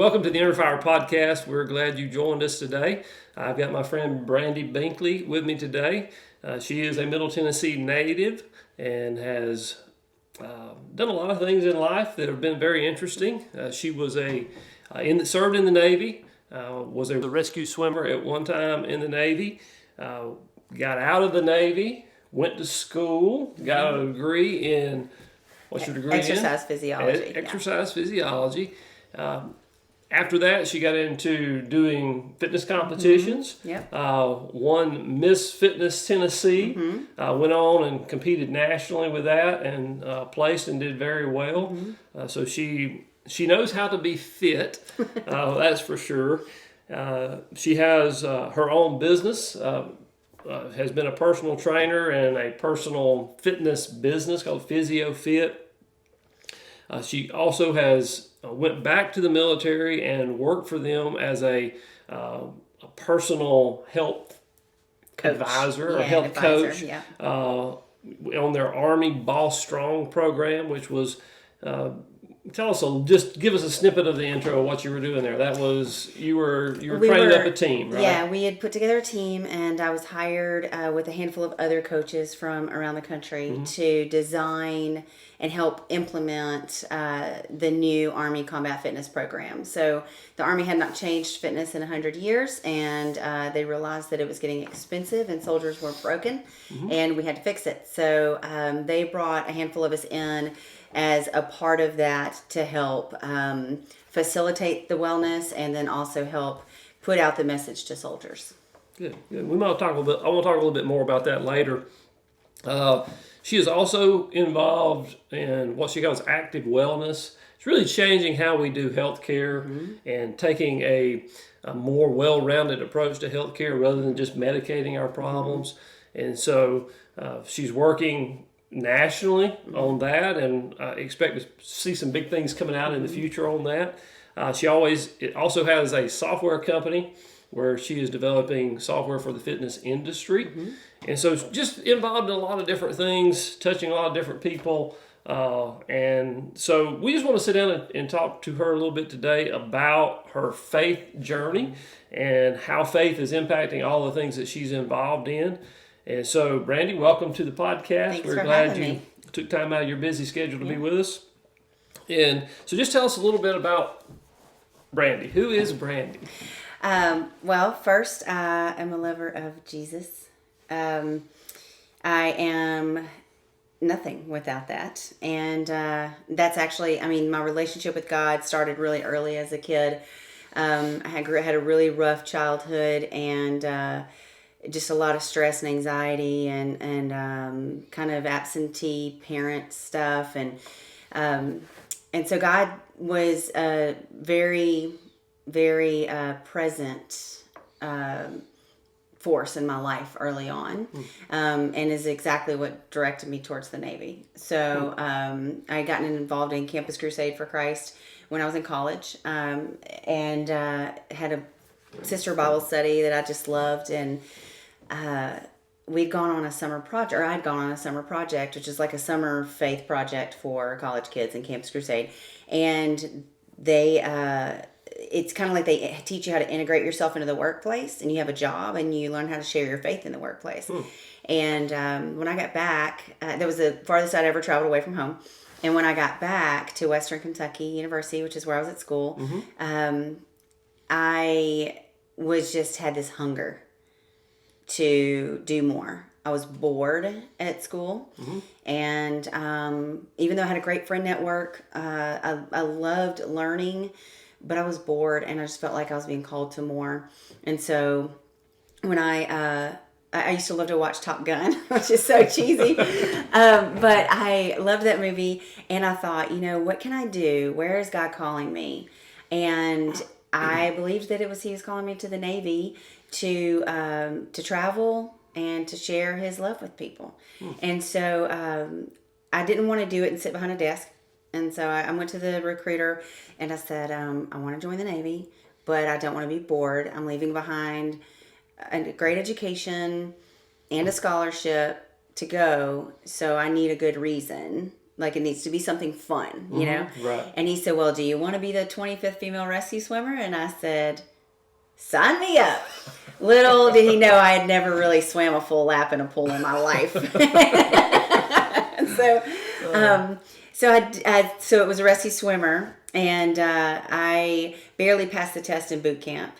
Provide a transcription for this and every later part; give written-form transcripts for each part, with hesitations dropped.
welcome to the Innerfire podcast. We're glad you joined us today. I've got my friend Brandi Binkley with me today. She is a Middle Tennessee native and has done a lot of things in life that have been very interesting. She was served in the Navy, was a rescue swimmer at one time in the Navy, got out of the Navy, went to school, got a degree in, what's your degree Exercise physiology. Exercise physiology. After that, she got into doing fitness competitions. Won Miss Fitness Tennessee. Went on and competed nationally with that and placed and did very well. So she knows how to be fit. That's for sure. She has her own business. Has been a personal trainer and a personal fitness business called Physio Fit. She also has went back to the military and worked for them as a personal health advisor or health coach on their Army Boss Strong program, which was just give us a snippet of the intro of what you were doing there. That was you were training up a team, right? Yeah, we had put together a team, and I was hired with a handful of other coaches from around the country to design and help implement the new Army Combat Fitness program. So the Army had not changed fitness in 100 years, and they realized that it was getting expensive and soldiers were broken, and we had to fix it. So they brought a handful of us in as a part of that to help facilitate the wellness and then also help put out the message to soldiers. Good. We might talk a little bit. I want to talk a little bit more about that later. She is also involved in what she calls active wellness. It's really changing how we do healthcare and taking a more well-rounded approach to healthcare rather than just medicating our problems. And so she's working nationally on that, and I expect to see some big things coming out in the future on that. She also has a software company where she is developing software for the fitness industry. And so just involved in a lot of different things, touching a lot of different people. And so we just want to sit down and talk to her a little bit today about her faith journey and how faith is impacting all the things that she's involved in. And so, Brandi, welcome to the podcast. Thanks We're for glad having you me. took time out of your busy schedule to be with us. And so just tell us a little bit about Brandi. Who is Brandi? Well, first, I am a lover of Jesus. I am nothing without that. And that's actually, my relationship with God started really early as a kid. I had a really rough childhood and just a lot of stress and anxiety and kind of absentee parent stuff. And so God was a very, very present force in my life early on, and is exactly what directed me towards the Navy. So I had gotten involved in Campus Crusade for Christ when I was in college, and had a sister Bible study that I just loved, and we'd gone on a summer project, or I'd gone on a summer project, which is like a summer faith project for college kids in Campus Crusade. And it's kind of like they teach you how to integrate yourself into the workplace, and you have a job and you learn how to share your faith in the workplace. And when I got back, that was the farthest I'd ever traveled away from home. And when I got back to Western Kentucky University, which is where I was at school, I had this hunger to do more. I was bored at school, and even though I had a great friend network, I loved learning, but I was bored, and I just felt like I was being called to more. And so when I used to love to watch Top Gun, which is so cheesy, but I loved that movie, and I thought, what can I do? Where is God calling me? And I believed that He was calling me to the Navy to travel and to share His love with people. And so I didn't want to do it and sit behind a desk. And so I went to the recruiter and I said, I want to join the Navy, but I don't want to be bored. I'm leaving behind a great education and a scholarship to go, so I need a good reason Like, it needs to be something fun, you know? Right. And he said, well, do you want to be the 25th female rescue swimmer? And I said, sign me up. Little did he know I had never really swam a full lap in a pool in my life. So it was a rescue swimmer, and I barely passed the test in boot camp.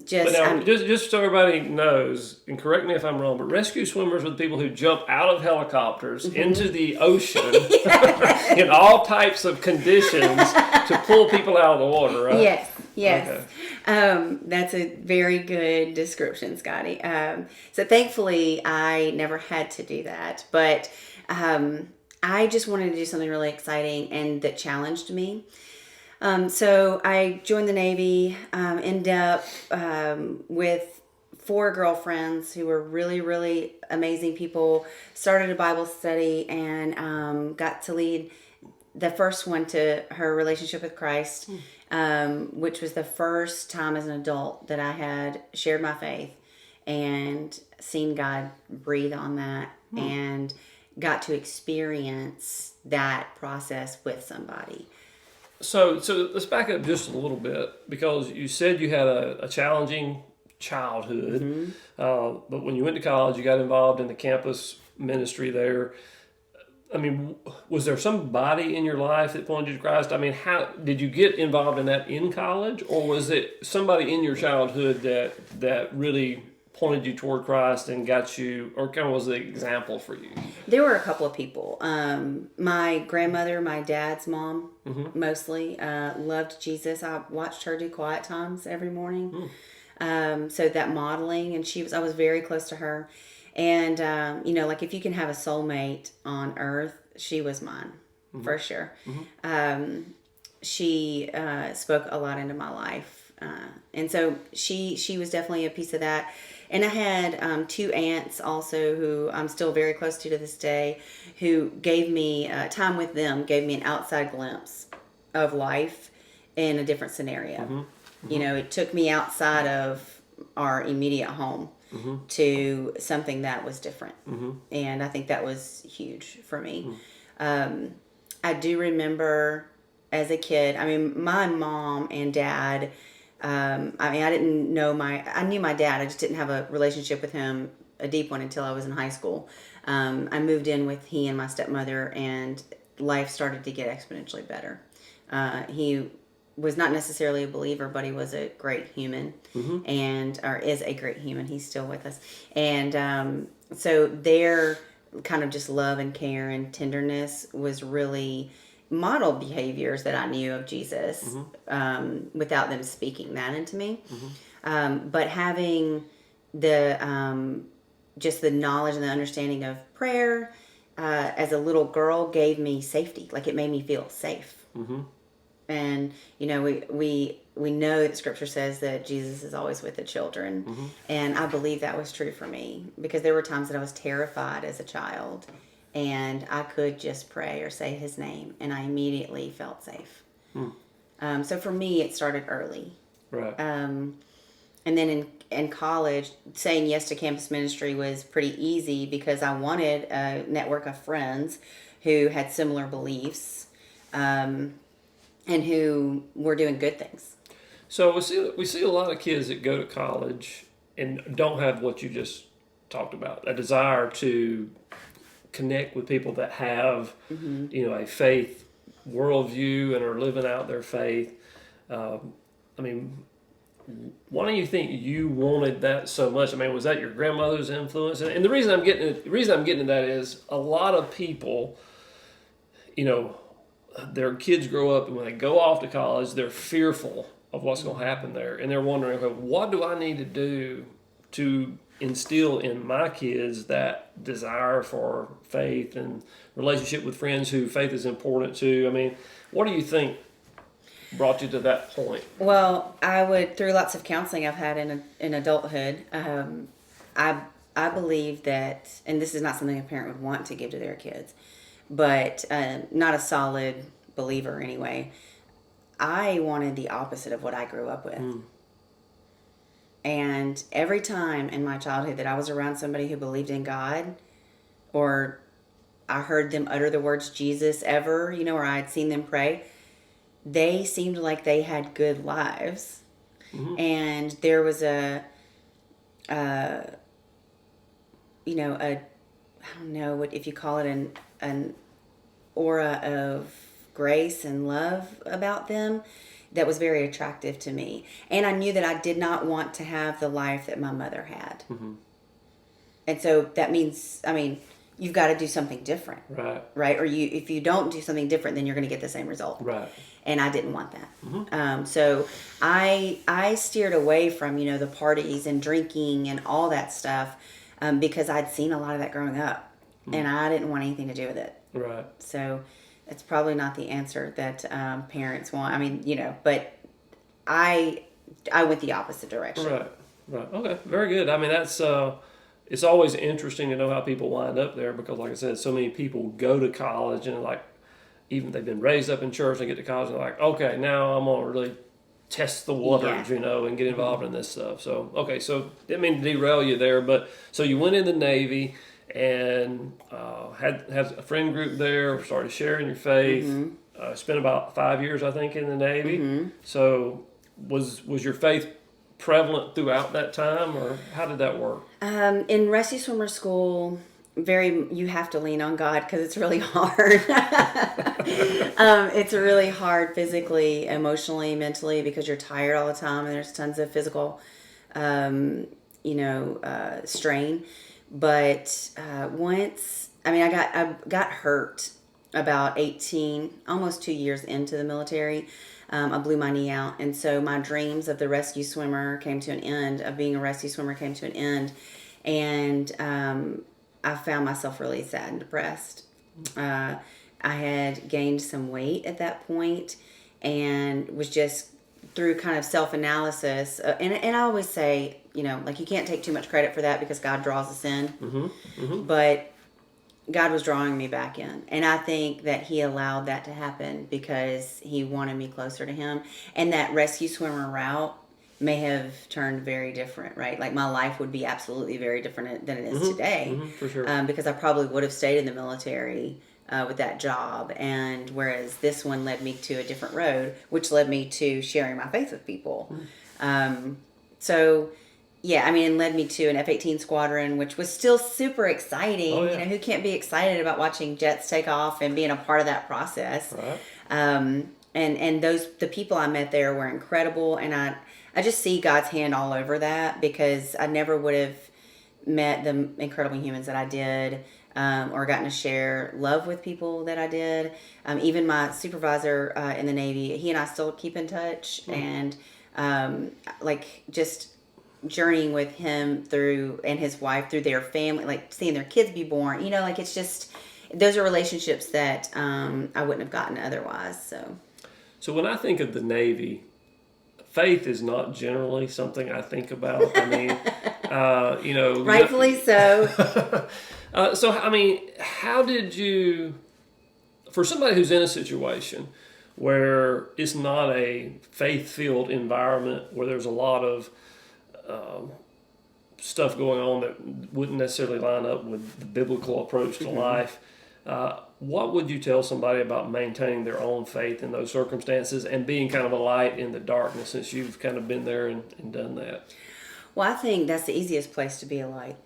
Just so everybody knows, and correct me if I'm wrong, but rescue swimmers are the people who jump out of helicopters into the ocean in all types of conditions to pull people out of the water, right? Yes. Okay. That's a very good description, Scotty. So thankfully, I never had to do that, but I just wanted to do something really exciting and that challenged me. So I joined the Navy, ended up with 4 girlfriends who were really, really amazing people, started a Bible study, and got to lead the first one to her relationship with Christ, which was the first time as an adult that I had shared my faith and seen God breathe on that and got to experience that process with somebody. So let's back up just a little bit, because you said you had a challenging childhood, but when you went to college, you got involved in the campus ministry there. I mean, was there somebody in your life that pointed you to Christ? I mean, how did you get involved in that in college, or was it somebody in your childhood that really pointed you toward Christ and got you, or kind of was the example for you? There were a couple of people. My grandmother, my dad's mom, mostly, loved Jesus. I watched her do quiet times every morning. So that modeling, and I was very close to her. And, like, if you can have a soulmate on earth, she was mine, for sure. She spoke a lot into my life. And so she was definitely a piece of that. And I had 2 aunts also who I'm still very close to this day, who gave me, time with them gave me an outside glimpse of life in a different scenario. It took me outside of our immediate home to something that was different. And I think that was huge for me. I do remember as a kid, my mom and dad, I knew my dad. I just didn't have a relationship with him, a deep one, until I was in high school. I moved in with he and my stepmother, and life started to get exponentially better. He was not necessarily a believer, but he was a great human, or is a great human. He's still with us. And so their kind of just love and care and tenderness was really model behaviors that I knew of Jesus, without them speaking that into me. But having the just the knowledge and the understanding of prayer as a little girl gave me safety. Like, it made me feel safe. And we know that Scripture says that Jesus is always with the children, and I believe that was true for me, because there were times that I was terrified as a child, and I could just pray or say his name, and I immediately felt safe. So for me, it started early. Right. And then in college, saying yes to campus ministry was pretty easy, because I wanted a network of friends who had similar beliefs, and who were doing good things. So we see a lot of kids that go to college and don't have what you just talked about, a desire to connect with people that have, a faith worldview and are living out their faith. Why do you think you wanted that so much? Was that your grandmother's influence? And the reason I'm getting to that is a lot of people, their kids grow up, and when they go off to college, they're fearful of what's going to happen there, and they're wondering, okay, what do I need to do to instill in my kids that desire for faith and relationship with friends who faith is important to? What do you think brought you to that point? Well, through lots of counseling I've had in adulthood, I believe that, and this is not something a parent would want to give to their kids, but not a solid believer anyway, I wanted the opposite of what I grew up with. And every time in my childhood that I was around somebody who believed in God, or I heard them utter the words Jesus ever, or I'd seen them pray, they seemed like they had good lives. Mm-hmm. And there was a I don't know what if you call it an aura of grace and love about them that was very attractive to me. And I knew that I did not want to have the life that my mother had. Mm-hmm. And so that means, you've got to do something different. Right? Or if you don't do something different, then you're going to get the same result. Right. And I didn't want that. Mm-hmm. So I steered away from, the parties and drinking and all that stuff because I'd seen a lot of that growing up. Mm-hmm. And I didn't want anything to do with it. Right. So it's probably not the answer that parents want. But I went the opposite direction. Right. Okay. Very good. That's it's always interesting to know how people wind up there because, like I said, so many people go to college and even they've been raised up in church and get to college and they're like, okay, now I'm gonna really test the waters, and get involved in this stuff. So okay, so didn't mean to derail you there, but so you went in the Navy and had a friend group there, started sharing your faith. Mm-hmm. Spent about 5 years, I think, in the Navy. Mm-hmm. So was your faith prevalent throughout that time, or how did that work? In rescue swimmer school, you have to lean on God because it's really hard. It's really hard physically, emotionally, mentally because you're tired all the time and there's tons of physical, strain. But once, I got hurt about 18, almost 2 years into the military. I blew my knee out. And so my dreams of the rescue swimmer came to an end, of being a rescue swimmer came to an end. And I found myself really sad and depressed. I had gained some weight at that point and was just through kind of self-analysis. And I always say, you can't take too much credit for that because God draws us in. Mm-hmm. Mm-hmm. But God was drawing me back in. And I think that he allowed that to happen because he wanted me closer to him. And that rescue swimmer route may have turned very different, right? Like my life would be absolutely very different than it is today. Mm-hmm, for sure. Because I probably would have stayed in the military with that job. And whereas this one led me to a different road, which led me to sharing my faith with people. Mm-hmm. And led me to an F-18 squadron, which was still super exciting. Oh, yeah. Who can't be excited about watching jets take off and being a part of that process? Right. And the people I met there were incredible. And I just see God's hand all over that because I never would have met the incredible humans that I did or gotten to share love with people that I did. Even my supervisor in the Navy, he and I still keep in touch. Mm. And just journeying with him and his wife through their family, like seeing their kids be born, it's just, those are relationships that I wouldn't have gotten otherwise. So when I think of the Navy, faith is not generally something I think about. Rightfully so. How did you, for somebody who's in a situation where it's not a faith-filled environment, where there's a lot of stuff going on that wouldn't necessarily line up with the biblical approach to mm-hmm. life, what would you tell somebody about maintaining their own faith in those circumstances and being kind of a light in the darkness, since you've kind of been there and done that? Well, I think that's the easiest place to be a light.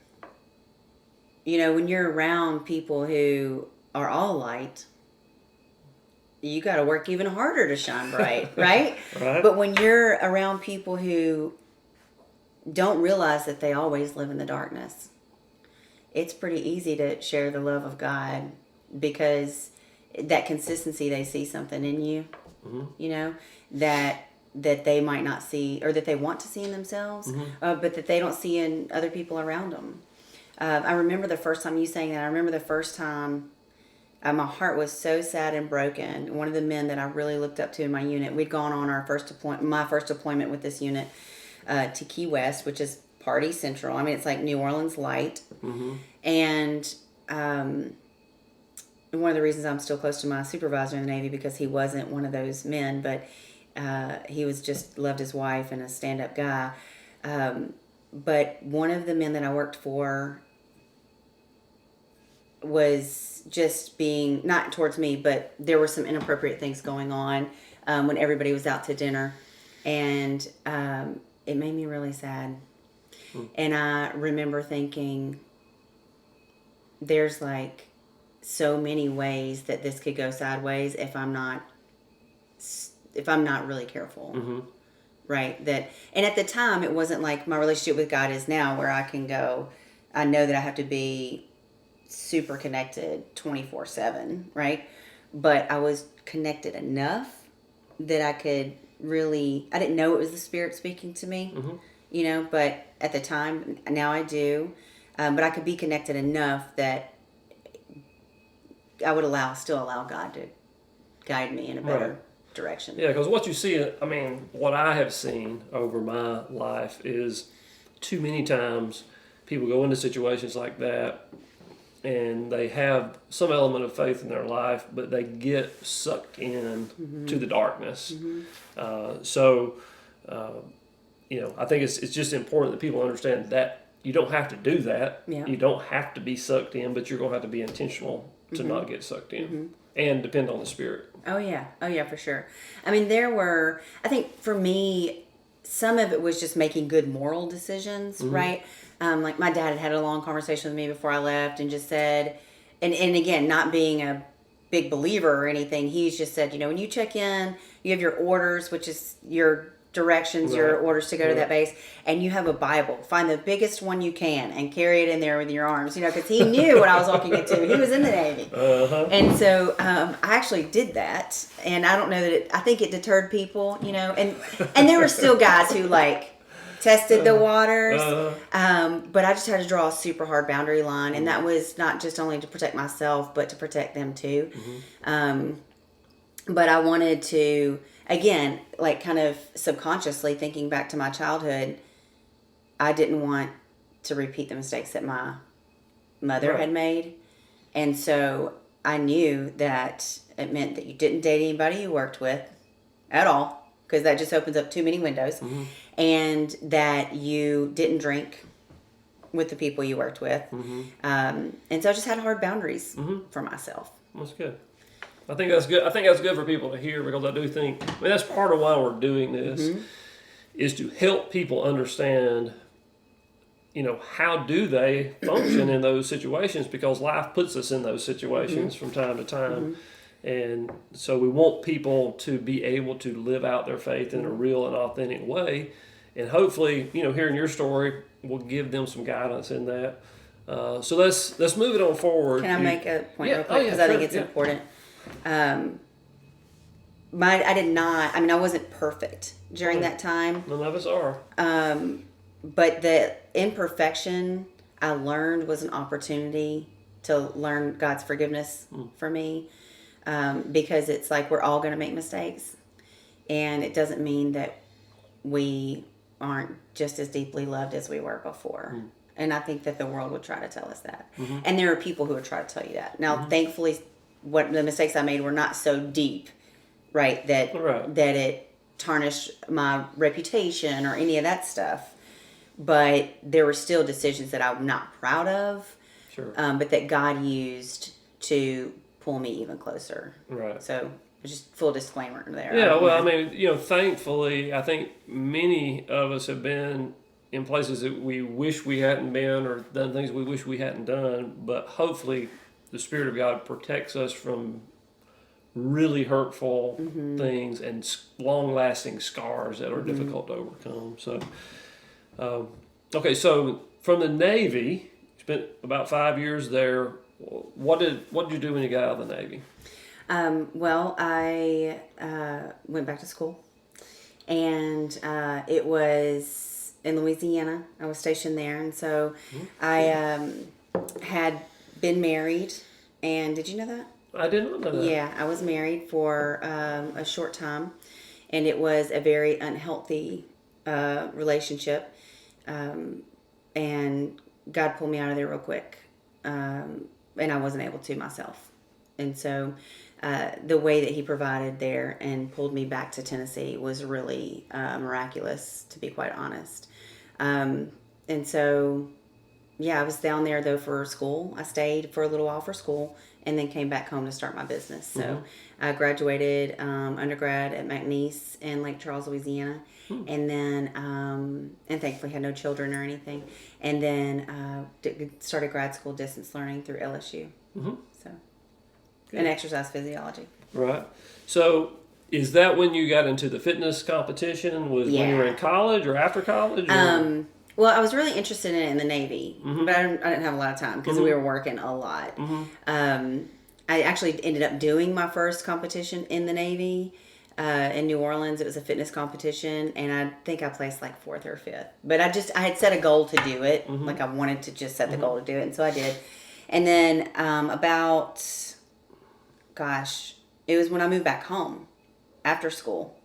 When you're around people who are all light, you got to work even harder to shine bright, right? Right. But when you're around people who don't realize that they always live in the darkness, it's pretty easy to share the love of God because that consistency, they see something in you, mm-hmm. That they might not see or that they want to see in themselves, mm-hmm. But that they don't see in other people around them. I remember the first time you saying that. I remember the first time my heart was so sad and broken. One of the men that I really looked up to in my unit, we'd gone on my first deployment with this unit to Key West, which is party central. It's like New Orleans light. Mm-hmm. And one of the reasons I'm still close to my supervisor in the Navy because he wasn't one of those men, but he was just loved his wife and a stand-up guy. But one of the men that I worked for was just being, not towards me, but there were some inappropriate things going on when everybody was out to dinner. And it made me really sad. And I remember thinking, there's like so many ways that this could go sideways if I'm not really careful. Right? And at the time, it wasn't like my relationship with God is now, where I can go, I know that I have to be super connected 24/7, right? But I was connected enough that I could really, I didn't know it was the Spirit speaking to me, but at the time, now I do. But I could be connected enough that I would still allow God to guide me in a better direction. Yeah, because what you see, what I have seen over my life is too many times people go into situations like that and they have some element of faith in their life, but they get sucked in to the darkness. I think it's just important that people understand that you don't have to do that. Yeah. You don't have to be sucked in, but you're going to have to be intentional to not get sucked in and depend on the Spirit. Oh yeah, for sure. I think for me, some of it was just making good moral decisions, right? Like my dad had a long conversation with me before I left and just said, and again, not being a big believer or anything, he's just said, when you check in, you have your orders, which is your directions, your orders to go to that base, and you have a Bible. Find the biggest one you can and carry it in there with your arms, because he knew what I was walking into. He was in the Navy. And so I actually did that, and I don't know that I think it deterred people, and there were still guys who tested the waters, but I just had to draw a super hard boundary line, and that was not just only to protect myself, but to protect them too. But I wanted to, again, kind of subconsciously thinking back to my childhood, I didn't want to repeat the mistakes that my mother had made. And so I knew that it meant that you didn't date anybody you worked with at all, because that just opens up too many windows. And that you didn't drink with the people you worked with. And so I just had hard boundaries for myself. That's good. I think that's good. I think that's good for people to hear, because I do think, that's part of why we're doing this, is to help people understand, how do they function in those situations, because life puts us in those situations from time to time. And so we want people to be able to live out their faith in a real and authentic way. And hopefully, hearing your story will give them some guidance in that. So let's move it on forward. Can I make a point real quick? Because I think it's important. I wasn't perfect during that time. None of us are. But the imperfection I learned was an opportunity to learn God's forgiveness for me. Because it's like we're all going to make mistakes. And it doesn't mean that we aren't just as deeply loved as we were before. And I think that the world would try to tell us that. And there are people who would try to tell you that. Now, thankfully, what the mistakes I made were not so deep, right, that it tarnished my reputation or any of that stuff. But there were still decisions that I'm not proud of, but that God used to pull me even closer. Right. So just full disclaimer there. Yeah, thankfully, I think many of us have been in places that we wish we hadn't been, or done things we wish we hadn't done, but hopefully the Spirit of God protects us from really hurtful things and long-lasting scars that are difficult to overcome. So, so from the Navy, you spent about 5 years there. What did you do when you got out of the Navy? I went back to school, and it was in Louisiana. I was stationed there, and so I had been married. And did you know that? I didn't know that. Yeah, I was married for a short time, and it was a very unhealthy relationship, and God pulled me out of there real quick. And I wasn't able to myself. And so the way that he provided there and pulled me back to Tennessee was really miraculous, to be quite honest. And so yeah, I was down there though for school. I stayed for a little while for school and then came back home to start my business. So I graduated undergrad at McNeese in Lake Charles, Louisiana. And then, and thankfully had no children or anything. And then started grad school distance learning through LSU. So, and exercise physiology. Right. So, is that when you got into the fitness competition? Was when you were in college or after college? Or? Well, I was really interested in it in the Navy, but I didn't have a lot of time because we were working a lot. I actually ended up doing my first competition in the Navy in New Orleans. It was a fitness competition, and I think I placed like 4th or 5th. But I had set a goal to do it. Like I wanted to just set the goal to do it, and so I did. And then it was when I moved back home after school.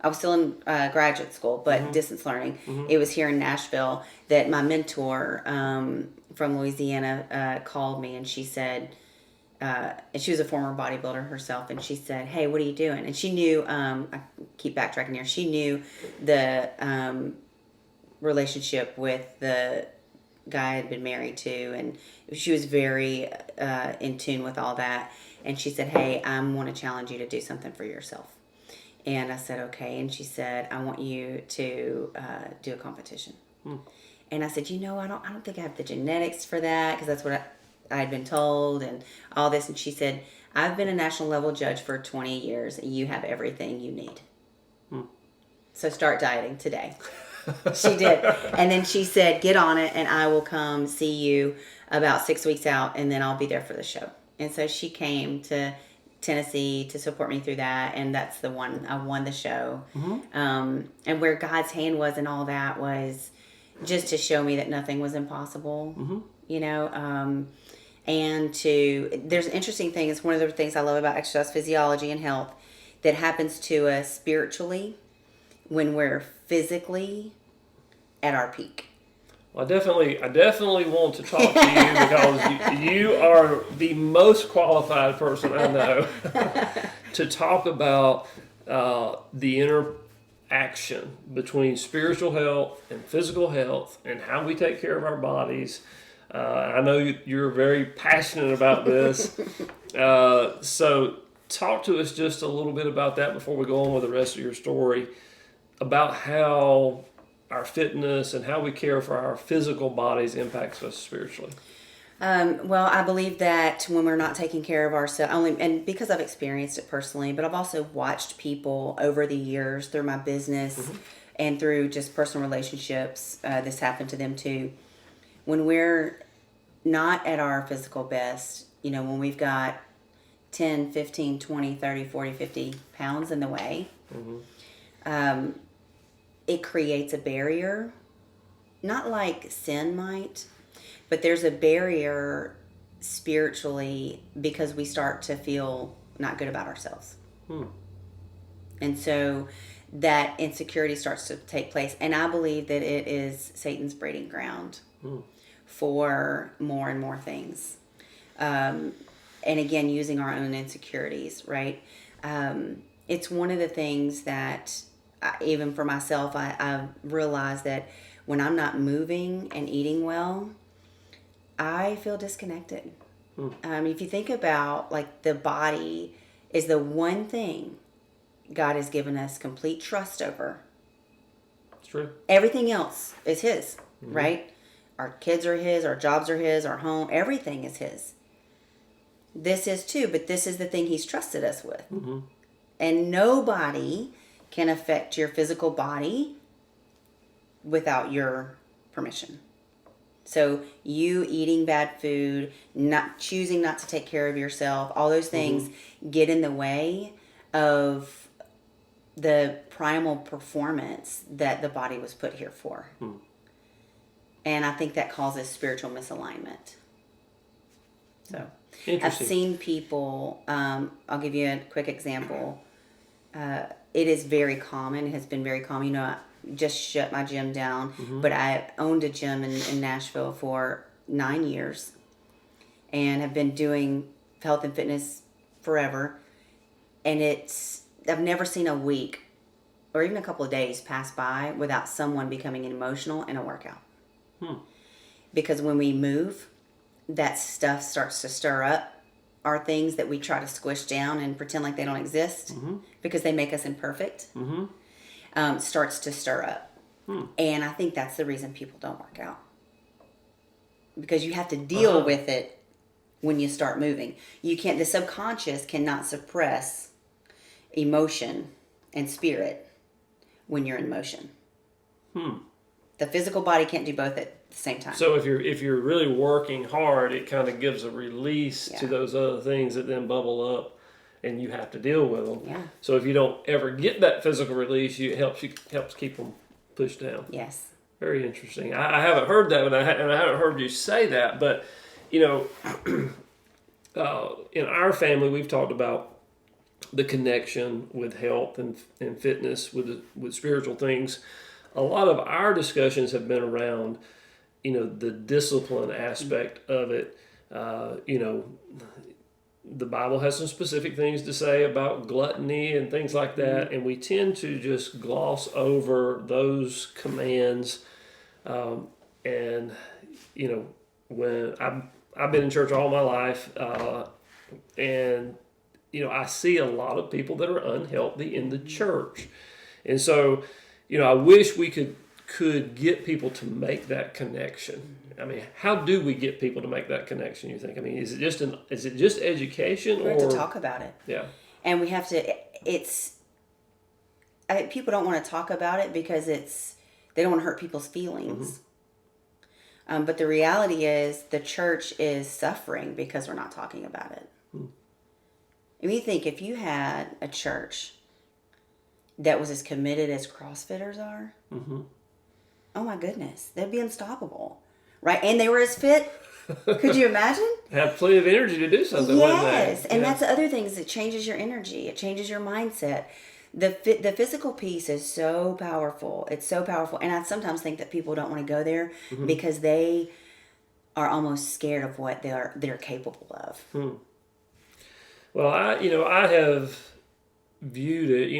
I was still in graduate school, but distance learning. It was here in Nashville that my mentor from Louisiana called me, and she said, and she was a former bodybuilder herself, and she said, "Hey, what are you doing?" And she knew, I keep backtracking here, she knew the relationship with the guy I had been married to, and she was very in tune with all that. And she said, "Hey, I want to challenge you to do something for yourself." And I said, "Okay." And she said, "I want you to do a competition." And I said, I don't think I have the genetics for that, because that's what I had been told and all this. And she said, "I've been a national level judge for 20 years. You have everything you need. So start dieting today." She did. And then she said, "Get on it, and I will come see you about 6 weeks out, and then I'll be there for the show." And so she came to Tennessee to support me through that, and that's the one I won the show. And where God's hand was and all that was just to show me that nothing was impossible. And there's an interesting thing. It's one of the things I love about exercise physiology and health that happens to us spiritually when we're physically at our peak. Well, I definitely want to talk to you because you are the most qualified person I know to talk about the interaction between spiritual health and physical health and how we take care of our bodies. I know you're very passionate about this. So talk to us just a little bit about that before we go on with the rest of your story, about how our fitness and how we care for our physical bodies impacts us spiritually. Well, I believe that when we're not taking care of ourselves, and because I've experienced it personally, but I've also watched people over the years through my business and through just personal relationships, this happened to them too. When we're not at our physical best, when we've got 10, 15, 20, 30, 40, 50 pounds in the way, it creates a barrier, not like sin might, but there's a barrier spiritually because we start to feel not good about ourselves. And so that insecurity starts to take place. And I believe that it is Satan's breeding ground for more and more things. And again, using our own insecurities, right? It's one of the things that even for myself, I realized that when I'm not moving and eating well, I feel disconnected. If you think about like the body is the one thing God has given us complete trust over. It's true. Everything else is His, right? Our kids are His, our jobs are His, our home, everything is His. This is too, but this is the thing He's trusted us with. And nobody can affect your physical body without your permission. So you eating bad food, not choosing not to take care of yourself, all those things get in the way of the primal performance that the body was put here for. And I think that causes spiritual misalignment. So I've seen people, I'll give you a quick example. It is very common, it has been very common. I just shut my gym down, but I owned a gym in Nashville for 9 years and have been doing health and fitness forever. And I've never seen a week or even a couple of days pass by without someone becoming emotional in a workout. because when we move, that stuff starts to stir up our things that we try to squish down and pretend like they don't exist because they make us imperfect. Starts to stir up. And I think that's the reason people don't work out. Because you have to deal with it when you start moving. You can't, the subconscious cannot suppress emotion and spirit when you're in motion. The physical body can't do both at the same time. So if you're really working hard, it kind of gives a release to those other things that then bubble up, and you have to deal with them. Yeah. So if you don't ever get that physical release, it helps keep them pushed down. Yes. Very interesting. I haven't heard that, and I haven't heard you say that. But in our family, we've talked about the connection with health and fitness with spiritual things. A lot of our discussions have been around, the discipline aspect of it. The Bible has some specific things to say about gluttony and things like that, and we tend to just gloss over those commands. When I've been in church all my life, and I see a lot of people that are unhealthy in the church, and so I wish we could get people to make that connection. I mean, how do we get people to make that connection, you think? I mean, is it just education? We have to talk about it. Yeah. And we have to, I think people don't want to talk about it because they don't want to hurt people's feelings. But the reality is the church is suffering because we're not talking about it. And you think if you had a church that was as committed as CrossFitters are, oh my goodness, they'd be unstoppable. Right? And they were as fit. Could you imagine? Have plenty of energy to do something. Yes. And that's the other thing is it changes your energy. It changes your mindset. The physical piece is so powerful. It's so powerful. And I sometimes think that people don't want to go there because they are almost scared of what they're capable of. Well, I have viewed it,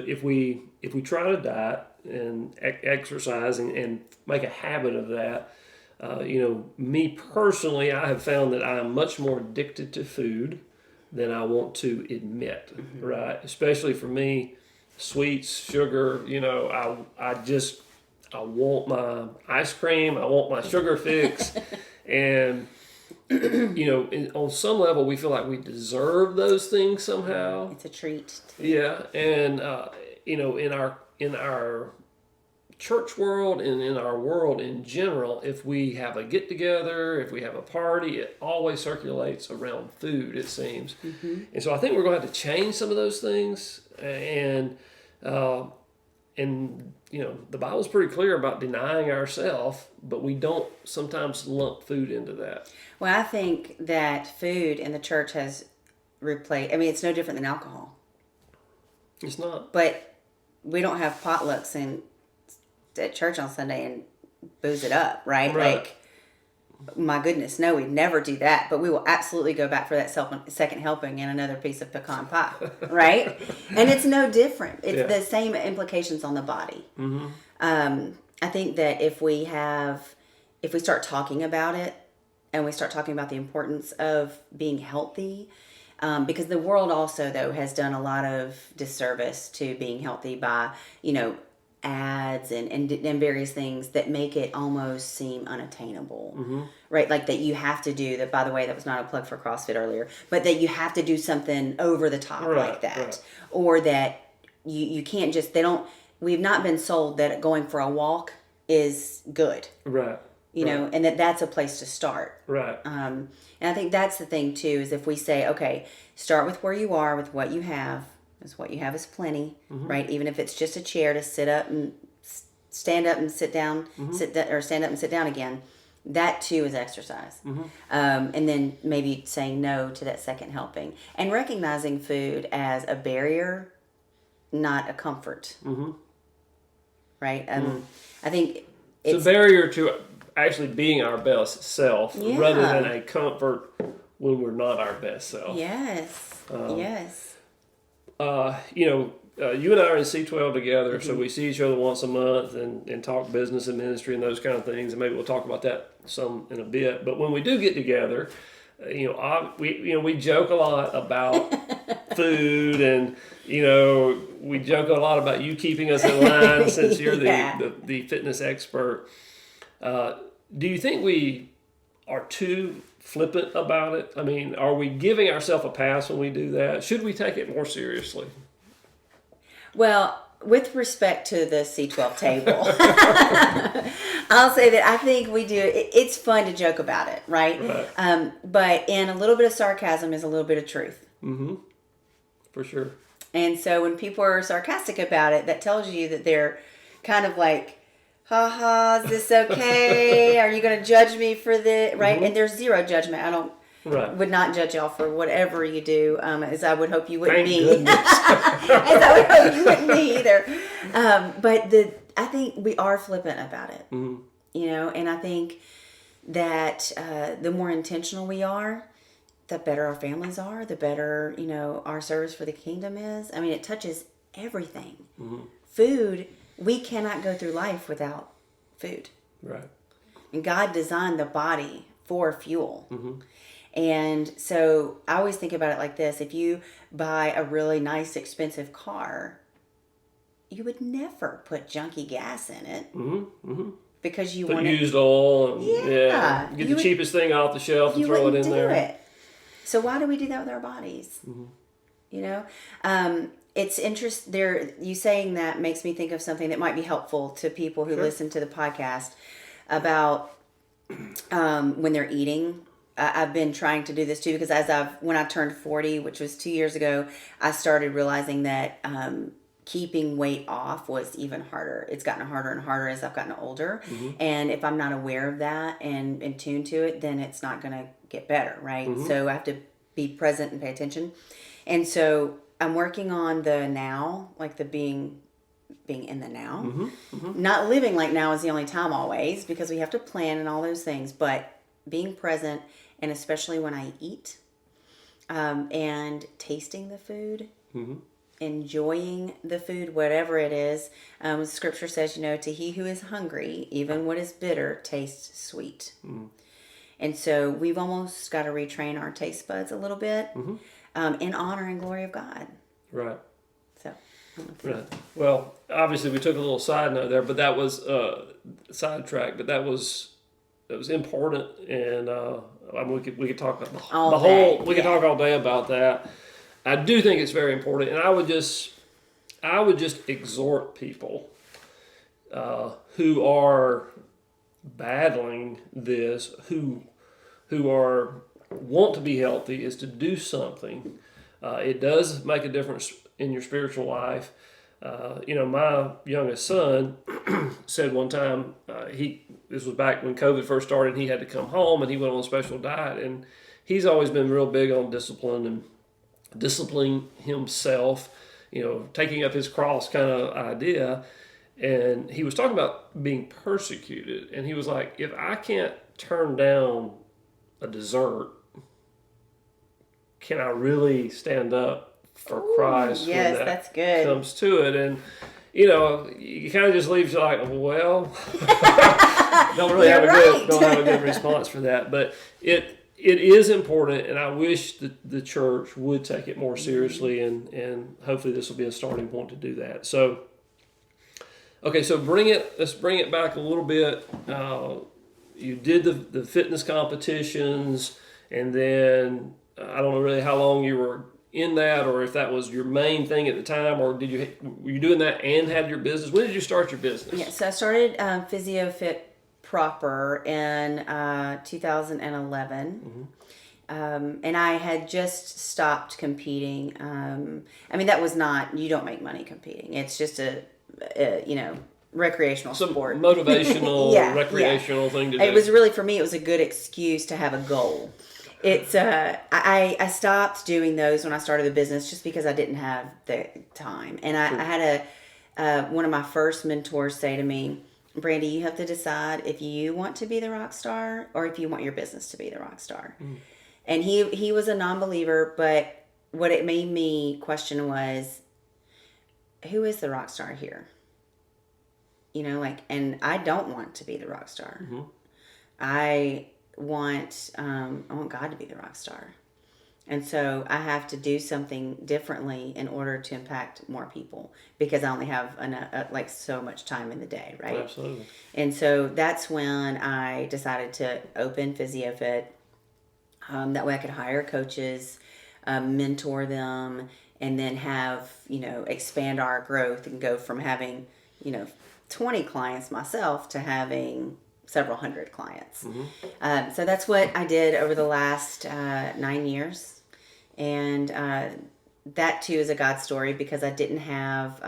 if we try to diet and exercise and make a habit of that, me personally, I have found that I am much more addicted to food than I want to admit, right? Especially for me, sweets, sugar, I want my ice cream, I want my sugar fix, and on some level, we feel like we deserve those things somehow. It's a treat. Yeah, and in our church world and in our world in general, if we have a get together, if we have a party, it always circulates around food, it seems. And so I think we're going to have to change some of those things. And the Bible's pretty clear about denying ourselves, but we don't sometimes lump food into that. Well, I think that food in the church has replaced, it's no different than alcohol. It's not. But we don't have potlucks at church on Sunday and booze it up, right? Like, my goodness, no, we'd never do that. But we will absolutely go back for that second helping and another piece of pecan pie, right? And it's no different. It's the same implications on the body. I think that if we start talking about it and we start talking about the importance of being healthy, because the world also, though, has done a lot of disservice to being healthy by, ads and various things that make it almost seem unattainable, right? Like that you have to do that. By the way, that was not a plug for CrossFit earlier, but that you have to do something over the top like that, or that you can't just, we've not been sold that going for a walk is good. Right. And that's a place to start. Right. And I think that's the thing too, is if we say, okay, start with where you are, with what you have, because what you have is plenty, right? Even if it's just a chair to sit up and stand up and sit down, or stand up and sit down again, that too is exercise. And then maybe saying no to that second helping and recognizing food as a barrier, not a comfort. Right. I think it's a barrier to actually being our best self rather than a comfort when we're not our best self. Yes. Yes. you and I are in C12 together, so we see each other once a month and talk business and ministry and those kind of things, and maybe we'll talk about that some in a bit. But when we do get together, we joke a lot about food, and we joke a lot about you keeping us in line since you're the fitness expert. Do you think we are too flippant about it? I mean, are we giving ourselves a pass when we do that? Should we take it more seriously? Well, with respect to the C12 table, I'll say that I think we do. It's fun to joke about it, right? But in a little bit of sarcasm is a little bit of truth. Mm-hmm. For sure. And so when people are sarcastic about it, that tells you that they're kind of like, ha ha, is this okay? Are you going to judge me for this? Right? Mm-hmm. And there's zero judgment. Would not judge y'all for whatever you do, as I would hope you wouldn't be. As I would hope you wouldn't be either. But I think we are flippant about it. Mm-hmm. And I think that the more intentional we are, the better our families are, the better, our service for the kingdom is. I mean, it touches everything. Mm-hmm. Food, we cannot go through life without food. Right. And God designed the body for fuel. Mm-hmm. And so I always think about it like this. If you buy a really nice, expensive car, you would never put junky gas in it. Mm-hmm. Mm-hmm. Because you want used oil. And, get the cheapest thing off the shelf and throw it in there. It. So why do we do that with our bodies? Mm-hmm. It's interesting. You saying that makes me think of something that might be helpful to people who listen to the podcast about when they're eating. I've been trying to do this too because when I turned 40, which was 2 years ago, I started realizing that keeping weight off was even harder. It's gotten harder and harder as I've gotten older. Mm-hmm. And if I'm not aware of that and in tune to it, then it's not going to get better, right? Mm-hmm. So I have to be present and pay attention. And so I'm working on the now, like the being in the now. Mm-hmm. Mm-hmm. Not living like now is the only time always because we have to plan and all those things, but being present. And especially when I eat, and tasting the food, mm-hmm. enjoying the food, whatever it is. Scripture says, to he who is hungry, even what is bitter, tastes sweet. Mm-hmm. And so we've almost got to retrain our taste buds a little bit, mm-hmm. In honor and glory of God. Right. So. Right. Well, obviously we took a little side note there, but that was sidetrack. But that was important, and we could talk about we could talk all day about that. I do think it's very important, and I would just exhort people who are battling this, who want to be healthy, is to do something. It does make a difference in your spiritual life. My youngest son said one time, this was back when COVID first started, he had to come home and he went on a special diet, and he's always been real big on discipline and disciplining himself, taking up his cross kind of idea. And he was talking about being persecuted, and he was like, if I can't turn down a dessert, can I really stand up for Christ? Yes, that's good. Comes to it, and you kind of just leave you like, well, don't really have a good response for that. But it is important, and I wish that the church would take it more seriously, and hopefully this will be a starting point to do that. So, okay, so let's bring it back a little bit. You did the fitness competitions, and then I don't know really how long you were in that, or if that was your main thing at the time, or were you doing that and had your business? When did you start your business? Yeah, so I started PhysioFit proper in 2011. Mm-hmm. And I had just stopped competing. That was not, you don't make money competing. It's just a recreational sport. Motivational, recreational thing to do. It was really, for me, it was a good excuse to have a goal. It's I stopped doing those when I started the business just because I didn't have the time. And I had one of my first mentors say to me, Brandi, you have to decide if you want to be the rock star or if you want your business to be the rock star. Mm. And he was a non-believer, but what it made me question was, who is the rock star here? You know, like, and I don't want to be the rock star. Mm-hmm. I want God to be the rock star. And so I have to do something differently in order to impact more people, because I only have like so much time in the day, right? Absolutely. And so that's when I decided to open PhysioFit. That way I could hire coaches, mentor them, and then have, expand our growth and go from having, 20 clients myself to having several hundred clients. Mm-hmm. So that's what I did over the last 9 years. And that too is a God story, because I didn't have,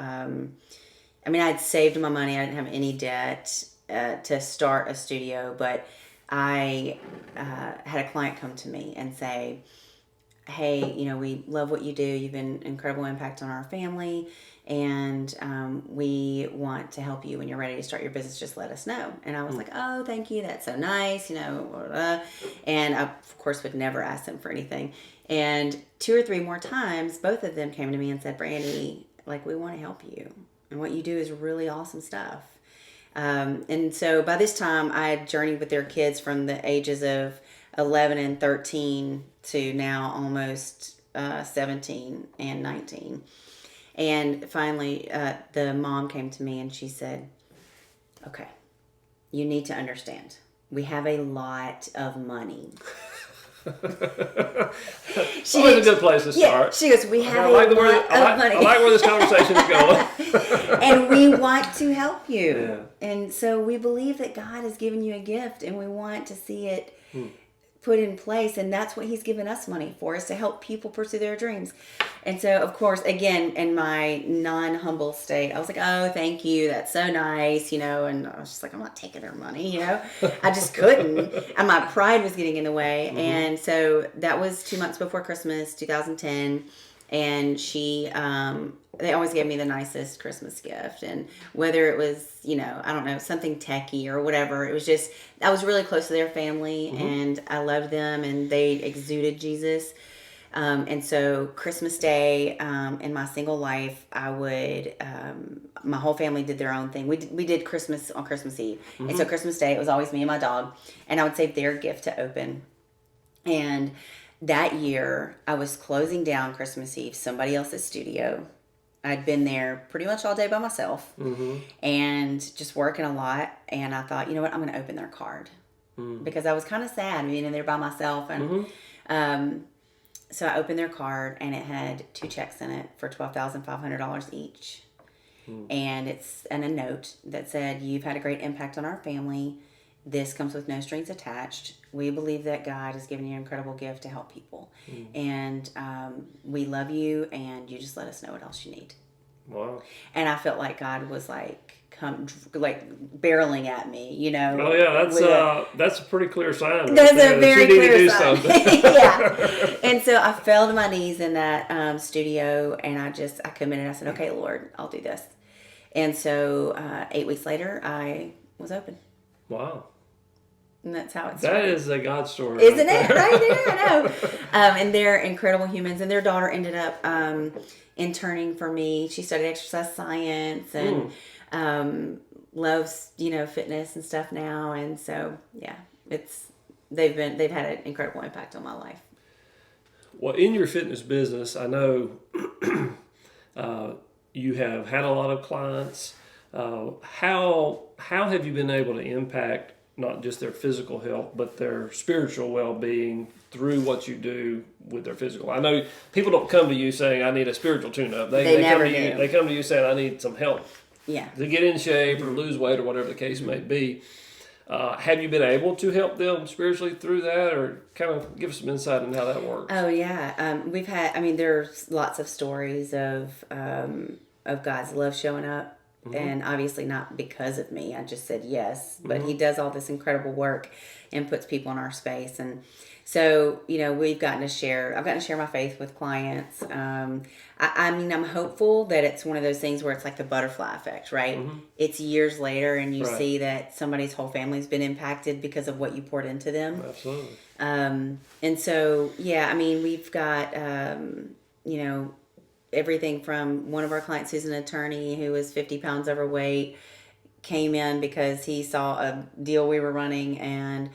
I'd saved my money. I didn't have any debt to start a studio, but I had a client come to me and say, hey, we love what you do. You've been an incredible impact on our family, and we want to help you. When you're ready to start your business, just let us know. And I was like, oh, thank you. That's so nice, and I, of course, would never ask them for anything. And 2 or 3 more times, both of them came to me and said, Brandi, like, we want to help you. And what you do is really awesome stuff. And so by this time, I had journeyed with their kids from the ages of 11 and 13 to now almost 17 and 19. And finally, the mom came to me and she said, okay, you need to understand. We have a lot of money. Always a good place to start. Yeah, she goes, we have a lot of money. I like where this conversation is going. And we want to help you. Yeah. And so we believe that God has given you a gift, and we want to see it put in place. And that's what he's given us money for, is to help people pursue their dreams. And so, of course, again, in my non-humble state, I was like, oh, thank you. That's so nice, And I was just like, I'm not taking their money, I just couldn't. And my pride was getting in the way. Mm-hmm. And so that was 2 months before Christmas, 2010. And they always gave me the nicest Christmas gift. And whether it was, I don't know, something techie or whatever, it was just, I was really close to their family, and I loved them, and they exuded Jesus. And so Christmas Day, in my single life, I would, my whole family did their own thing. We did Christmas on Christmas Eve. And so Christmas Day, it was always me and my dog, and I would save their gift to open. And that year, I was closing down Christmas Eve, somebody else's studio. I'd been there pretty much all day by myself, and just working a lot. And I thought, you know what, I'm going to open their card, because I was kind of sad being in there by myself. And so I opened their card, and it had 2 checks in it for $12,500 each. And it's a note that said, you've had a great impact on our family. This comes with no strings attached. We believe that God has given you an incredible gift to help people. And we love you, and you just let us know what else you need. Wow. And I felt like God was barreling at me, Oh yeah, that's a pretty clear sign. That's a very clear sign. Yeah. And so I fell to my knees in that studio, and I committed. I said, okay, Lord, I'll do this. And so 8 weeks later, I was open. Wow. And that's how it started. That is a God story. Isn't it? Right there, I know. And they're incredible humans. And their daughter ended up interning for me. She studied exercise science and loves, fitness and stuff now. And so, yeah, they've had an incredible impact on my life. Well, in your fitness business, I know you have had a lot of clients. How have you been able to impact not just their physical health, but their spiritual well-being through what you do with their physical? I know people don't come to you saying, I need a spiritual tune-up. They never come to you. They come to you saying, I need some help to get in shape or lose weight or whatever the case may be. Have you been able to help them spiritually through that, or kind of give us some insight on how that works? Oh, yeah. We've had, there's lots of stories of God's love showing up. And obviously not because of me. I just said yes. But he does all this incredible work and puts people in our space. And so, I've gotten to share my faith with clients. I'm hopeful that it's one of those things where it's like the butterfly effect, right? It's years later, and you see that somebody's whole family's been impacted because of what you poured into them. Absolutely. And so, yeah, we've got, everything from one of our clients who's an attorney who was 50 pounds overweight, came in because he saw a deal we were running, and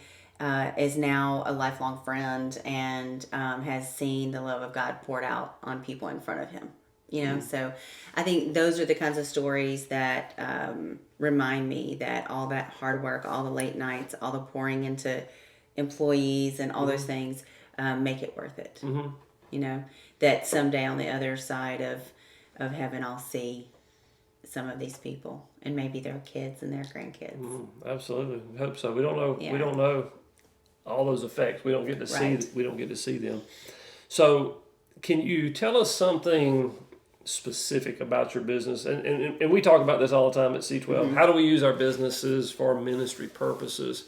is now a lifelong friend, and has seen the love of God poured out on people in front of him. So I think those are the kinds of stories that remind me that all that hard work, all the late nights, all the pouring into employees and all those things make it worth it. That someday on the other side of heaven, I'll see some of these people, and maybe their kids and their grandkids. Absolutely, I hope so. We don't know. Yeah. We don't know all those effects. We don't get to Right. see. We don't get to see them. So, can you tell us something specific about your business? And we talk about this all the time at C12. How do we use our businesses for ministry purposes?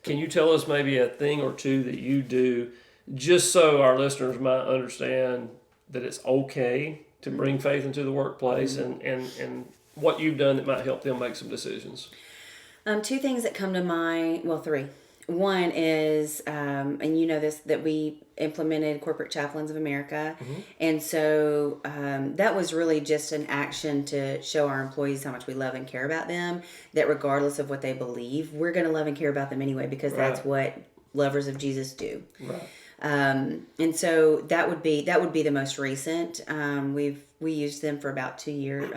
Can you tell us maybe a thing or two that you do, just so our listeners might understand that it's okay to bring faith into the workplace, and what you've done that might help them make some decisions? Two things that come to mind, well, three. One is, and this, that we implemented Corporate Chaplains of America. And so that was really just an action to show our employees how much we love and care about them, that regardless of what they believe, we're going to love and care about them anyway, because that's what lovers of Jesus do. Right. And so that would be the most recent. We used them for about 2 years,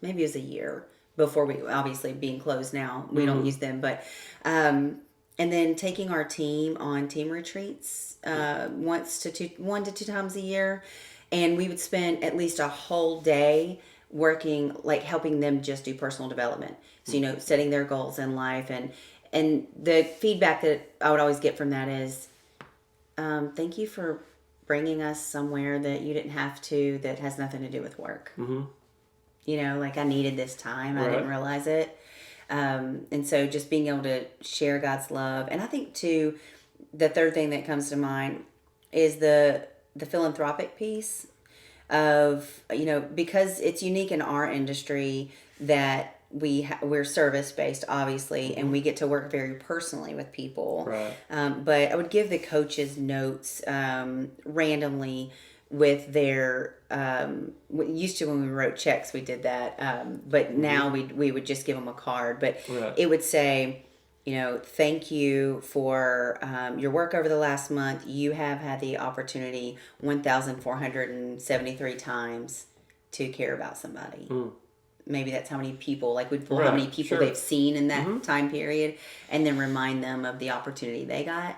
maybe it was a year before we, obviously being closed now, we don't use them, but, and then taking our team on team retreats, 1 to 2 times a year. And we would spend at least a whole day working, like helping them just do personal development. So, setting their goals in life, and the feedback that I would always get from that is, thank you for bringing us somewhere that you didn't have to, that has nothing to do with work. Like I needed this time. I didn't realize it. And so just being able to share God's love. And I think too, the third thing that comes to mind is the philanthropic piece of, because it's unique in our industry that we're service based, obviously, and we get to work very personally with people. Right. But I would give the coaches notes randomly with their used to, when we wrote checks, we did that, but now we would just give them a card, but it would say, thank you for your work over the last month. You have had the opportunity 1,473 times to care about somebody. Maybe that's how many people, like we'd pull how many people they've seen in that time period, and then remind them of the opportunity they got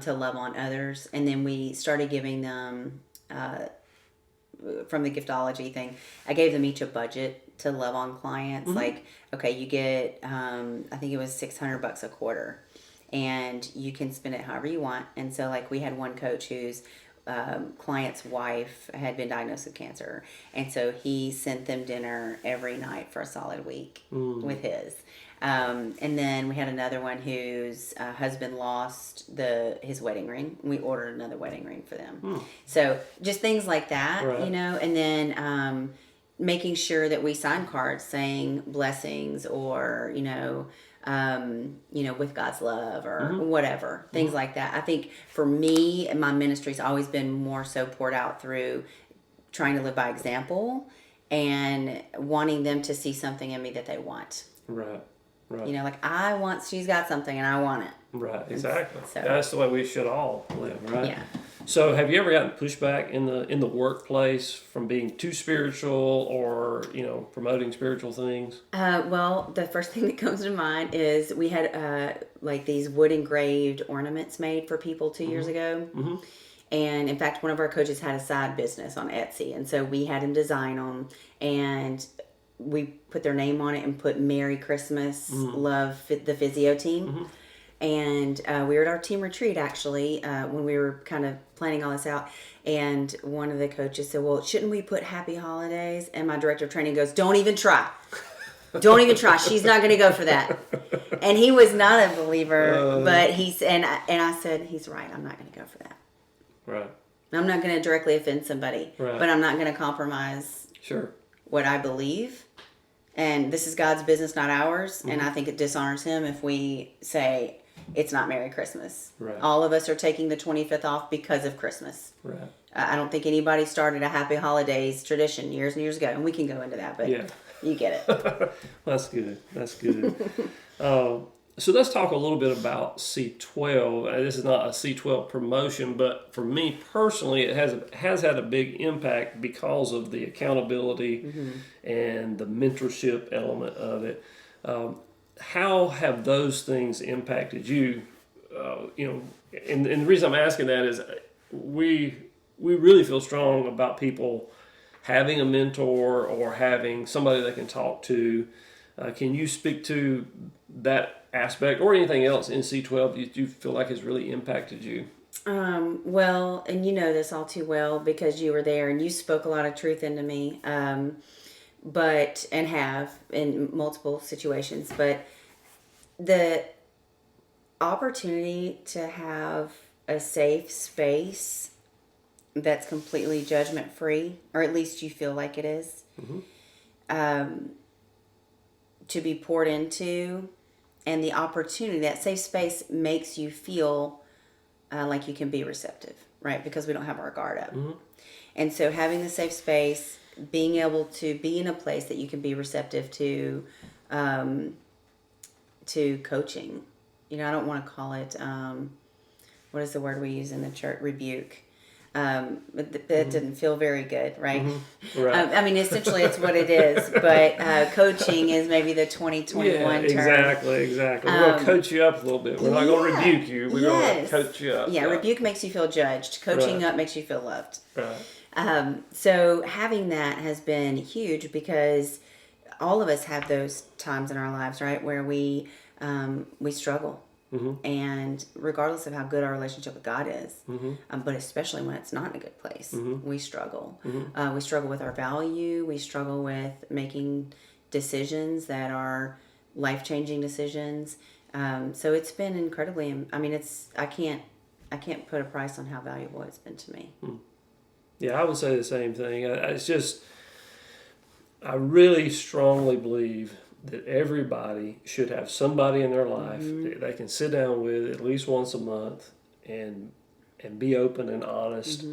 to love on others. And then we started giving them, from the giftology thing, I gave them each a budget to love on clients. Like, okay, you get, I think it was $600 a quarter, and you can spend it however you want. And so, like, we had one coach whose client's wife had been diagnosed with cancer, and so he sent them dinner every night for a solid week with his. And then we had another one whose husband lost his wedding ring. We ordered another wedding ring for them. So just things like that, and then making sure that we sign cards saying blessings, or with God's love, or whatever, things like that. I think for me, my ministry's always been more so poured out through trying to live by example and wanting them to see something in me that they want. Right. Like she's got something and I want it. Right, exactly. So, that's the way we should all live, right? Yeah. So, have you ever gotten pushback in the workplace from being too spiritual, or promoting spiritual things? Well, the first thing that comes to mind is we had like these wood engraved ornaments made for people 2 years ago. And in fact, one of our coaches had a side business on Etsy, and so we had him design them, and we put their name on it and put Merry Christmas, love the physio team. And we were at our team retreat, actually, when we were kind of planning all this out. And one of the coaches said, well, shouldn't we put Happy Holidays? And my director of training goes, don't even try. Don't even try. She's not going to go for that. And he was not a believer, but and I said, he's right. I'm not going to go for that. Right. I'm not going to directly offend somebody, but I'm not going to compromise what I believe. And this is God's business, not ours. And I think it dishonors him if we say it's not Merry Christmas. Right. All of us are taking the 25th off because of Christmas. Right. I don't think anybody started a happy holidays tradition years and years ago, and we can go into that, but you get it. That's good. That's good. So let's talk a little bit about C12. This is not a C12 promotion, but for me personally, it has had a big impact because of the accountability and the mentorship element of it. How have those things impacted you? And the reason I'm asking that is we really feel strong about people having a mentor or having somebody they can talk to. Can you speak to that aspect or anything else in C12 you feel like has really impacted you? Well, and you know this all too well because you were there and you spoke a lot of truth into me, and have in multiple situations. But the opportunity to have a safe space that's completely judgment free, or at least you feel like it is, to be poured into, and the opportunity, that safe space makes you feel like you can be receptive, right? Because we don't have our guard up. And so having the safe space, being able to be in a place that you can be receptive to coaching. I don't want to call it, what is the word we use in the church? Rebuke. But that didn't feel very good, right? Right. Essentially it's what it is, but coaching is maybe the 2021 term. Exactly. We're going to coach you up a little bit. We're not going to rebuke you. We're going to coach you up. Yeah, rebuke makes you feel judged. Coaching up makes you feel loved. Right. So having that has been huge because all of us have those times in our lives, right, where we struggle. And regardless of how good our relationship with God is, but especially when it's not in a good place, we struggle. We struggle with our value. We struggle with making decisions that are life-changing decisions. So it's been incredibly. I can't put a price on how valuable it's been to me. Yeah, I would say the same thing. It's just, I really strongly believe that everybody should have somebody in their life that they can sit down with at least once a month and be open and honest,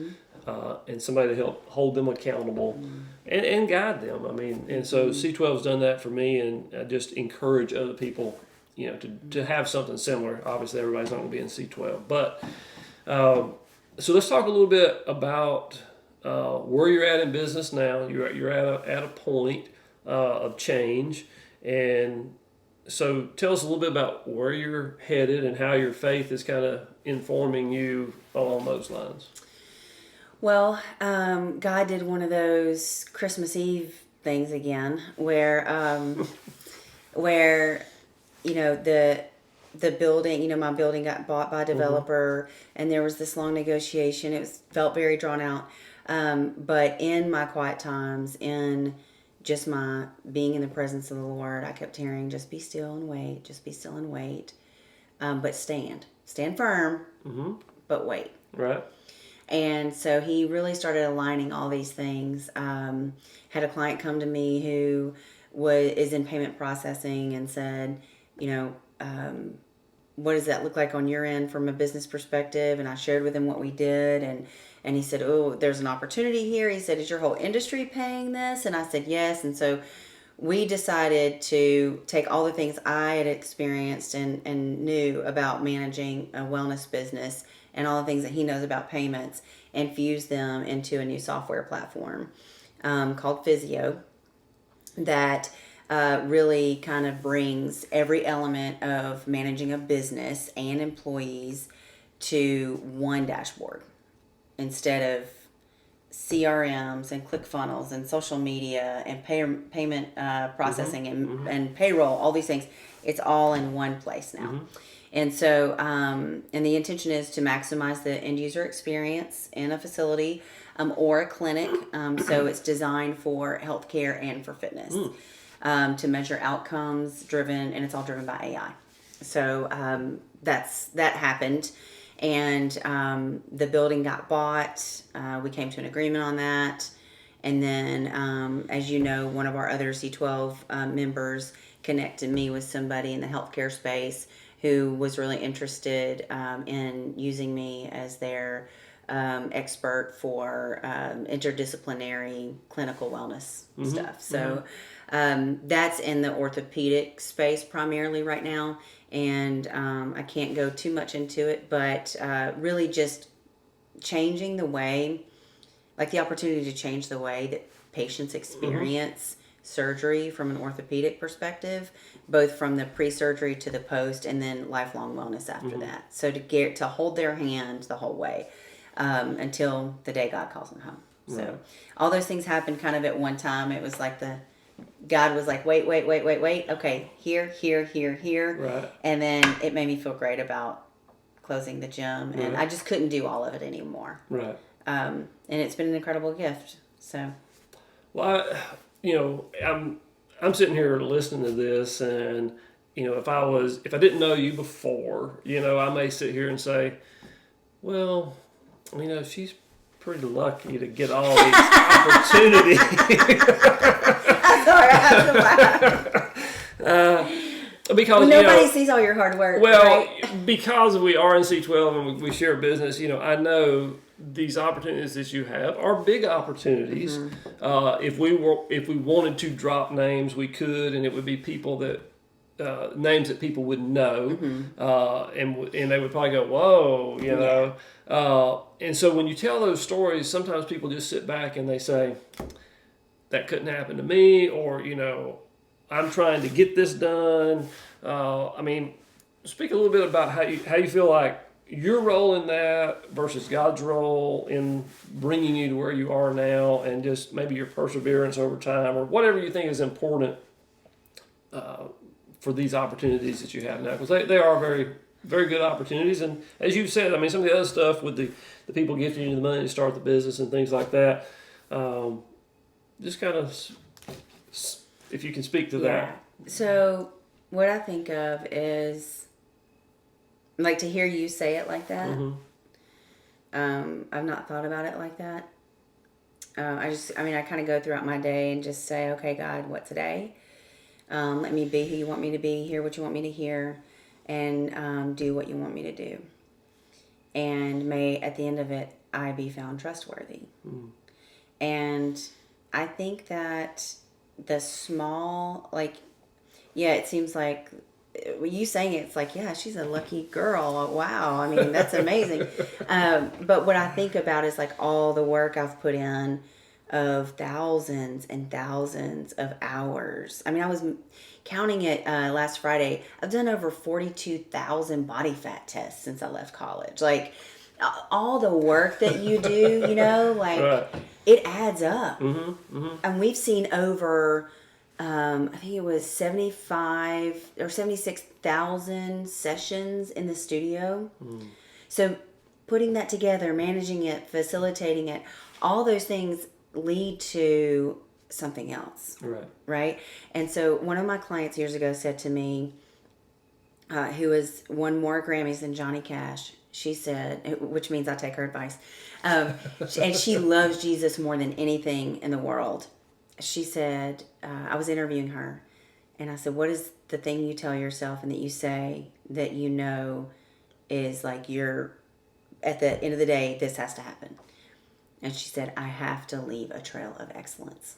and somebody to help hold them accountable and guide them. And so C12's done that for me, and I just encourage other people, to have something similar. Obviously, everybody's not going to be in C12, but so let's talk a little bit about where you're at in business now. You're at a point of change. And so tell us a little bit about where you're headed and how your faith is kind of informing you along those lines. Well, God did one of those Christmas Eve things again where the building, my building got bought by a developer, and there was this long negotiation. It felt very drawn out. But in my quiet times, in just my being in the presence of the Lord, I kept hearing, just be still and wait, just be still and wait. But stand firm, but wait. Right. And so he really started aligning all these things. Had a client come to me who is in payment processing and said, what does that look like on your end from a business perspective? And I shared with him what we did, and he said, oh, there's an opportunity here. He said, is your whole industry paying this? And I said, yes. And so we decided to take all the things I had experienced and knew about managing a wellness business and all the things that he knows about payments and fuse them into a new software platform called Physio that really kind of brings every element of managing a business and employees to one dashboard instead of CRMs and ClickFunnels and social media and payment processing and payroll, all these things. It's all in one place now. And so, and the intention is to maximize the end user experience in a facility or a clinic. So it's designed for healthcare and for fitness to measure outcomes driven, and it's all driven by AI. So that happened. And the building got bought. We came to an agreement on that. And then, as you know, one of our other C12 members connected me with somebody in the healthcare space who was really interested in using me as their expert for interdisciplinary clinical wellness stuff. So that's in the orthopedic space primarily right now. And I can't go too much into it, but really just changing the way, like the opportunity to change the way that patients experience surgery from an orthopedic perspective, both from the pre-surgery to the post, and then lifelong wellness after that. So to hold their hand the whole way until the day God calls them home. So all those things happened kind of at one time. It was like God was like, wait. Okay, here. Right. And then it made me feel great about closing the gym. And I just couldn't do all of it anymore. Right. And it's been an incredible gift. So. Well, I'm sitting here listening to this, and if I didn't know you before, I may sit here and say, well, she's pretty lucky to get all these opportunities. I'm sorry, I have to laugh. Because nobody sees all your hard work. Well, right? Because we are in C12 and we share business, I know these opportunities that you have are big opportunities. If we wanted to drop names, we could, and it would be people that names that people would know, and they would probably go, "Whoa," know. And so when you tell those stories, sometimes people just sit back and they say, "That couldn't happen to me," or "I'm trying to get this done." Speak a little bit about how you feel like your role in that versus God's role in bringing you to where you are now, and just maybe your perseverance over time, or whatever you think is important for these opportunities that you have now, because they are very, very good opportunities. And as you've said, some of the other stuff with the people gifting you the money to start the business and things like that, just kind of, if you can speak to that. So what I think of is, like, to hear you say it like that. I've not thought about it like that. I kind of go throughout my day and just say, okay, God, what today? Let me be who you want me to be, hear what you want me to hear, and do what you want me to do. And may, at the end of it, I be found trustworthy. And I think that the small, it seems like, you saying it's like, yeah, she's a lucky girl. Wow. That's amazing. But what I think about is like all the work I've put in of thousands and thousands of hours. I was counting it last Friday. I've done over 42,000 body fat tests since I left college. Like all the work that you do, Right. It adds up. And we've seen over, I think it was 75 or 76,000 sessions in the studio. So putting that together, managing it, facilitating it, all those things lead to something else. Right? And so one of my clients years ago said to me, who has won more Grammys than Johnny Cash, she said, which means I take her advice, and she loves Jesus more than anything in the world. She said, I was interviewing her, and I said, what is the thing you tell yourself and that you say that is like you're, at the end of the day, this has to happen? And she said, I have to leave a trail of excellence.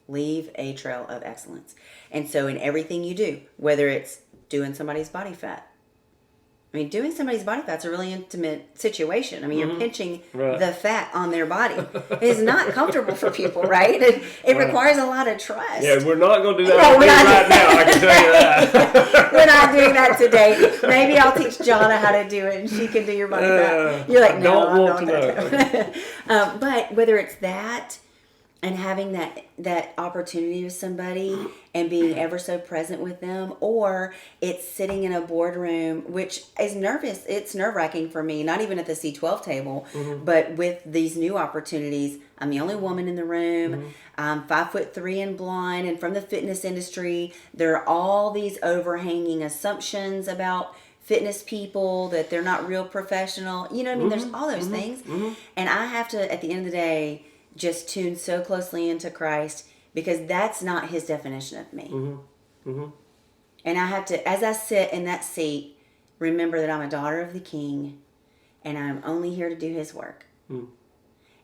Leave a trail of excellence. And so in everything you do, whether it's doing somebody's body fat, doing somebody's body fat's a really intimate situation. You're pinching the fat on their body. It's not comfortable for people, right? It requires a lot of trust. Yeah, we're not going to do that right now, I can tell you that. We're not doing that today. Maybe I'll teach Jonna how to do it, and she can do your body fat. You're like, no, I'm not going to. But whether it's that, and having that opportunity with somebody and being ever so present with them, or it's sitting in a boardroom, which is it's nerve-wracking for me, not even at the C12 table, but with these new opportunities. I'm the only woman in the room. I'm 5'3" and blonde, and from the fitness industry, there are all these overhanging assumptions about fitness people, that they're not real professional. There's all those things. And I have to, at the end of the day, just tune so closely into Christ, because that's not his definition of me. And I have to, as I sit in that seat, remember that I'm a daughter of the King, and I'm only here to do His work. Mm.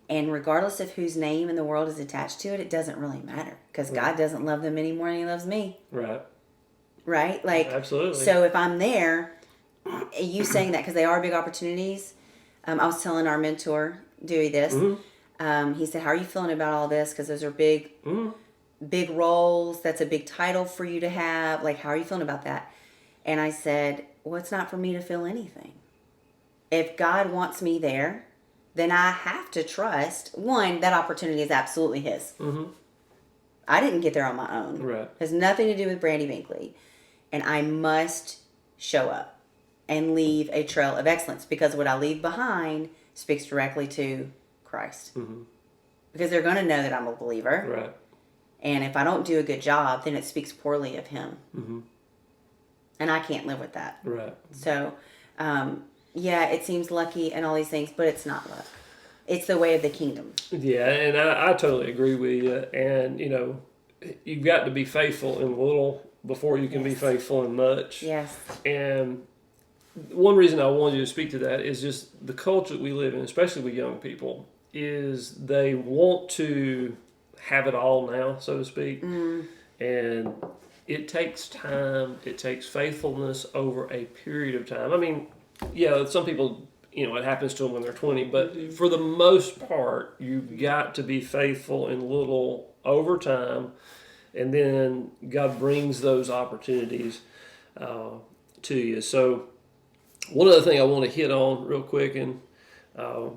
And regardless of whose name in the world is attached to it, it doesn't really matter, because God doesn't love them any more than He loves me. Right. Right? Like, absolutely. So if I'm there, you saying that, because they are big opportunities. I was telling our mentor, Dewey, this. He said, how are you feeling about all this? Because those are big roles. That's a big title for you to have. Like, how are you feeling about that? And I said, well, it's not for me to feel anything. If God wants me there, then I have to trust, one, that opportunity is absolutely His. I didn't get there on my own. Right. It has nothing to do with Brandi Binkley. And I must show up and leave a trail of excellence, because what I leave behind speaks directly to Christ. Because they're going to know that I'm a believer. Right. And if I don't do a good job, then it speaks poorly of Him. And I can't live with that. Right. So, yeah, it seems lucky and all these things, but it's not luck. It's the way of the kingdom. Yeah, and I totally agree with you. And, you've got to be faithful in little before you can be faithful in much. Yes. And one reason I wanted you to speak to that is just the culture that we live in, especially with young people, is they want to have it all now, so to speak. And it takes time. It takes faithfulness over a period of time. I mean, yeah, some people, it happens to them when they're 20, but for the most part, you've got to be faithful in little over time, and then God brings those opportunities to you. So one other thing I want to hit on real quick, and I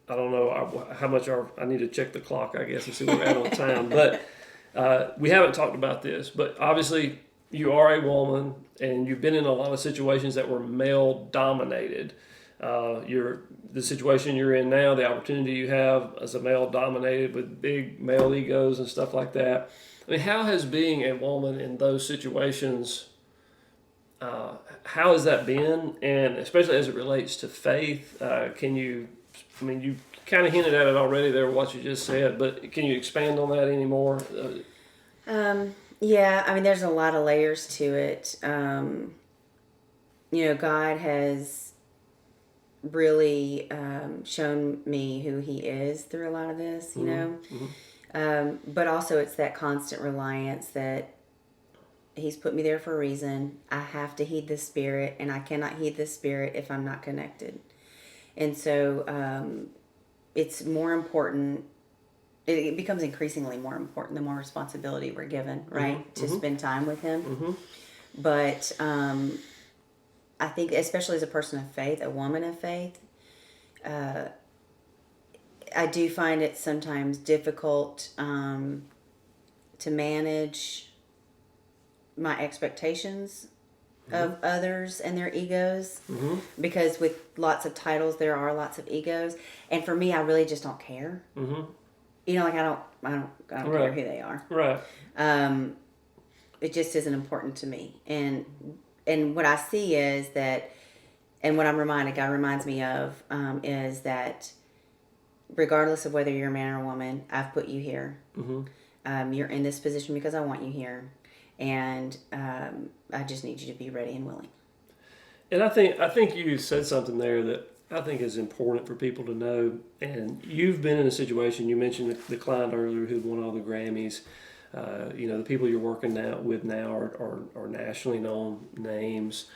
don't know how much I need to check the clock, I guess, and see where we're at on time, but we haven't talked about this, but obviously you are a woman, and you've been in a lot of situations that were male-dominated. The situation you're in now, the opportunity you have as a male-dominated with big male egos and stuff like that. I mean, how has being a woman in those situations, how has that been? And especially as it relates to faith, you kind of hinted at it already there, what you just said, but can you expand on that anymore? Yeah, I mean, there's a lot of layers to it. God has really shown me who He is through a lot of this, but also it's that constant reliance that He's put me there for a reason. I have to heed the Spirit, and I cannot heed the Spirit if I'm not connected. And so it's more important. It becomes increasingly more important the more responsibility we're given, right, to spend time with Him. But I think, especially as a person of faith, a woman of faith, I do find it sometimes difficult to manage my expectations of others and their egos, because with lots of titles there are lots of egos, and for me, I really just don't care. Like I don't care who they are. Right. It just isn't important to me, and what I see is that, and what I'm reminded, God reminds me of, is that regardless of whether you're a man or a woman, I've put you here. You're in this position because I want you here. And I just need you to be ready and willing. And I think you said something there that I think is important for people to know. And you've been in a situation, you mentioned the client earlier who won all the Grammys. The people you're working with now are nationally known names.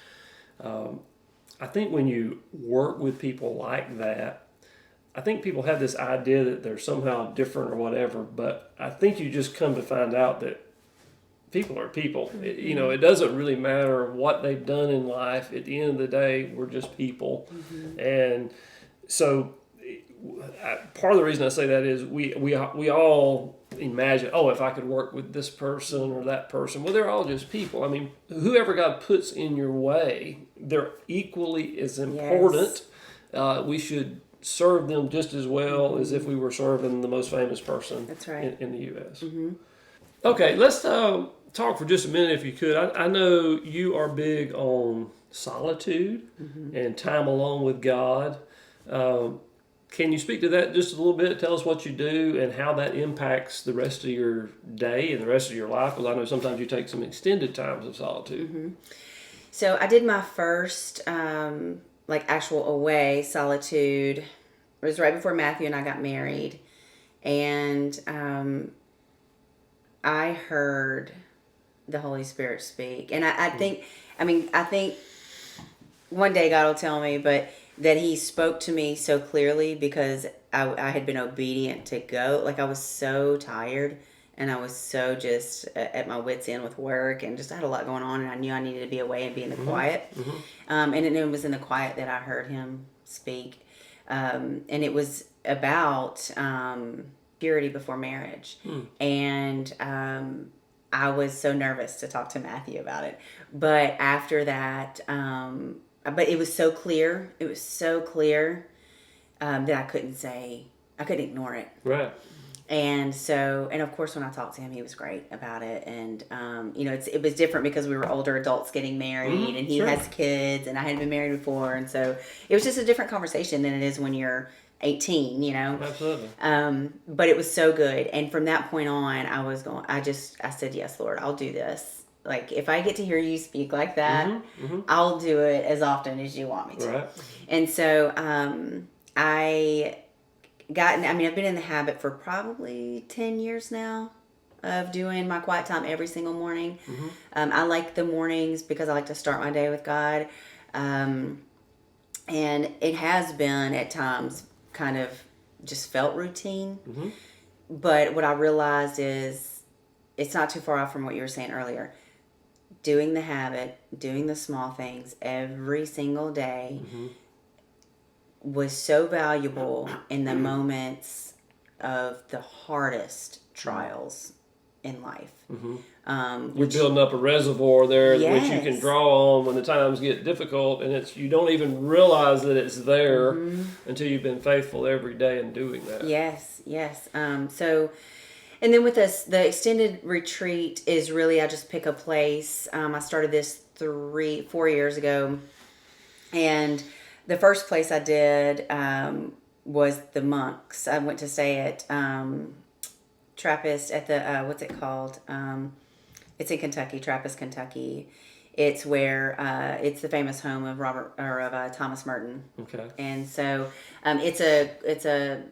I think when you work with people like that, I think people have this idea that they're somehow different or whatever, but I think you just come to find out that people are people. It doesn't really matter what they've done in life. At the end of the day, we're just people. And so part of the reason I say that is we all imagine, if I could work with this person or that person. Well, they're all just people. I mean, whoever God puts in your way, they're equally as important. Yes. We should serve them just as well as if we were serving the most famous person. That's right. in the U.S. Okay, let's talk for just a minute if you could. I know you are big on solitude and time alone with God. Can you speak to that just a little bit? Tell us what you do and how that impacts the rest of your day and the rest of your life, because I know sometimes you take some extended times of solitude. So I did my first like actual away, solitude. It was right before Matthew and I got married. And I heard the Holy Spirit speak. And I think one day God will tell me, but that he spoke to me so clearly because I had been obedient to go. Like I was so tired and I was so just at my wit's end with work and just I had a lot going on and I knew I needed to be away and be in the quiet. And it was in the quiet that I heard him speak. And it was about purity before marriage. And I was so nervous to talk to Matthew about it. But after that, but it was so clear. It was so clear that I couldn't ignore it. Right. And so, and of course, when I talked to him, he was great about it. And, it was different because we were older adults getting married and he has kids and I hadn't been married before. And so it was just a different conversation than it is when you're 18, Absolutely. But it was so good. And from that point on, I said, yes, Lord, I'll do this. Like, if I get to hear you speak like that, I'll do it as often as you want me to. Right. And so I've been in the habit for probably 10 years now of doing my quiet time every single morning. I like the mornings because I like to start my day with God. And it has been at times kind of just felt routine. But what I realized is it's not too far off from what you were saying earlier. Doing the habit, doing the small things every single day was so valuable in the moments of the hardest trials in life. You're building up a reservoir there, which you can draw on when the times get difficult, and you don't even realize that it's there until you've been faithful every day in doing that. Yes. And then with this, the extended retreat is really, I just pick a place. I started this 4 years ago. And the first place I did was the monks. I went to stay at Trappist at the, what's it called? It's in Kentucky, Trappist, Kentucky. It's where, it's the famous home of Thomas Merton. Okay. And so it's a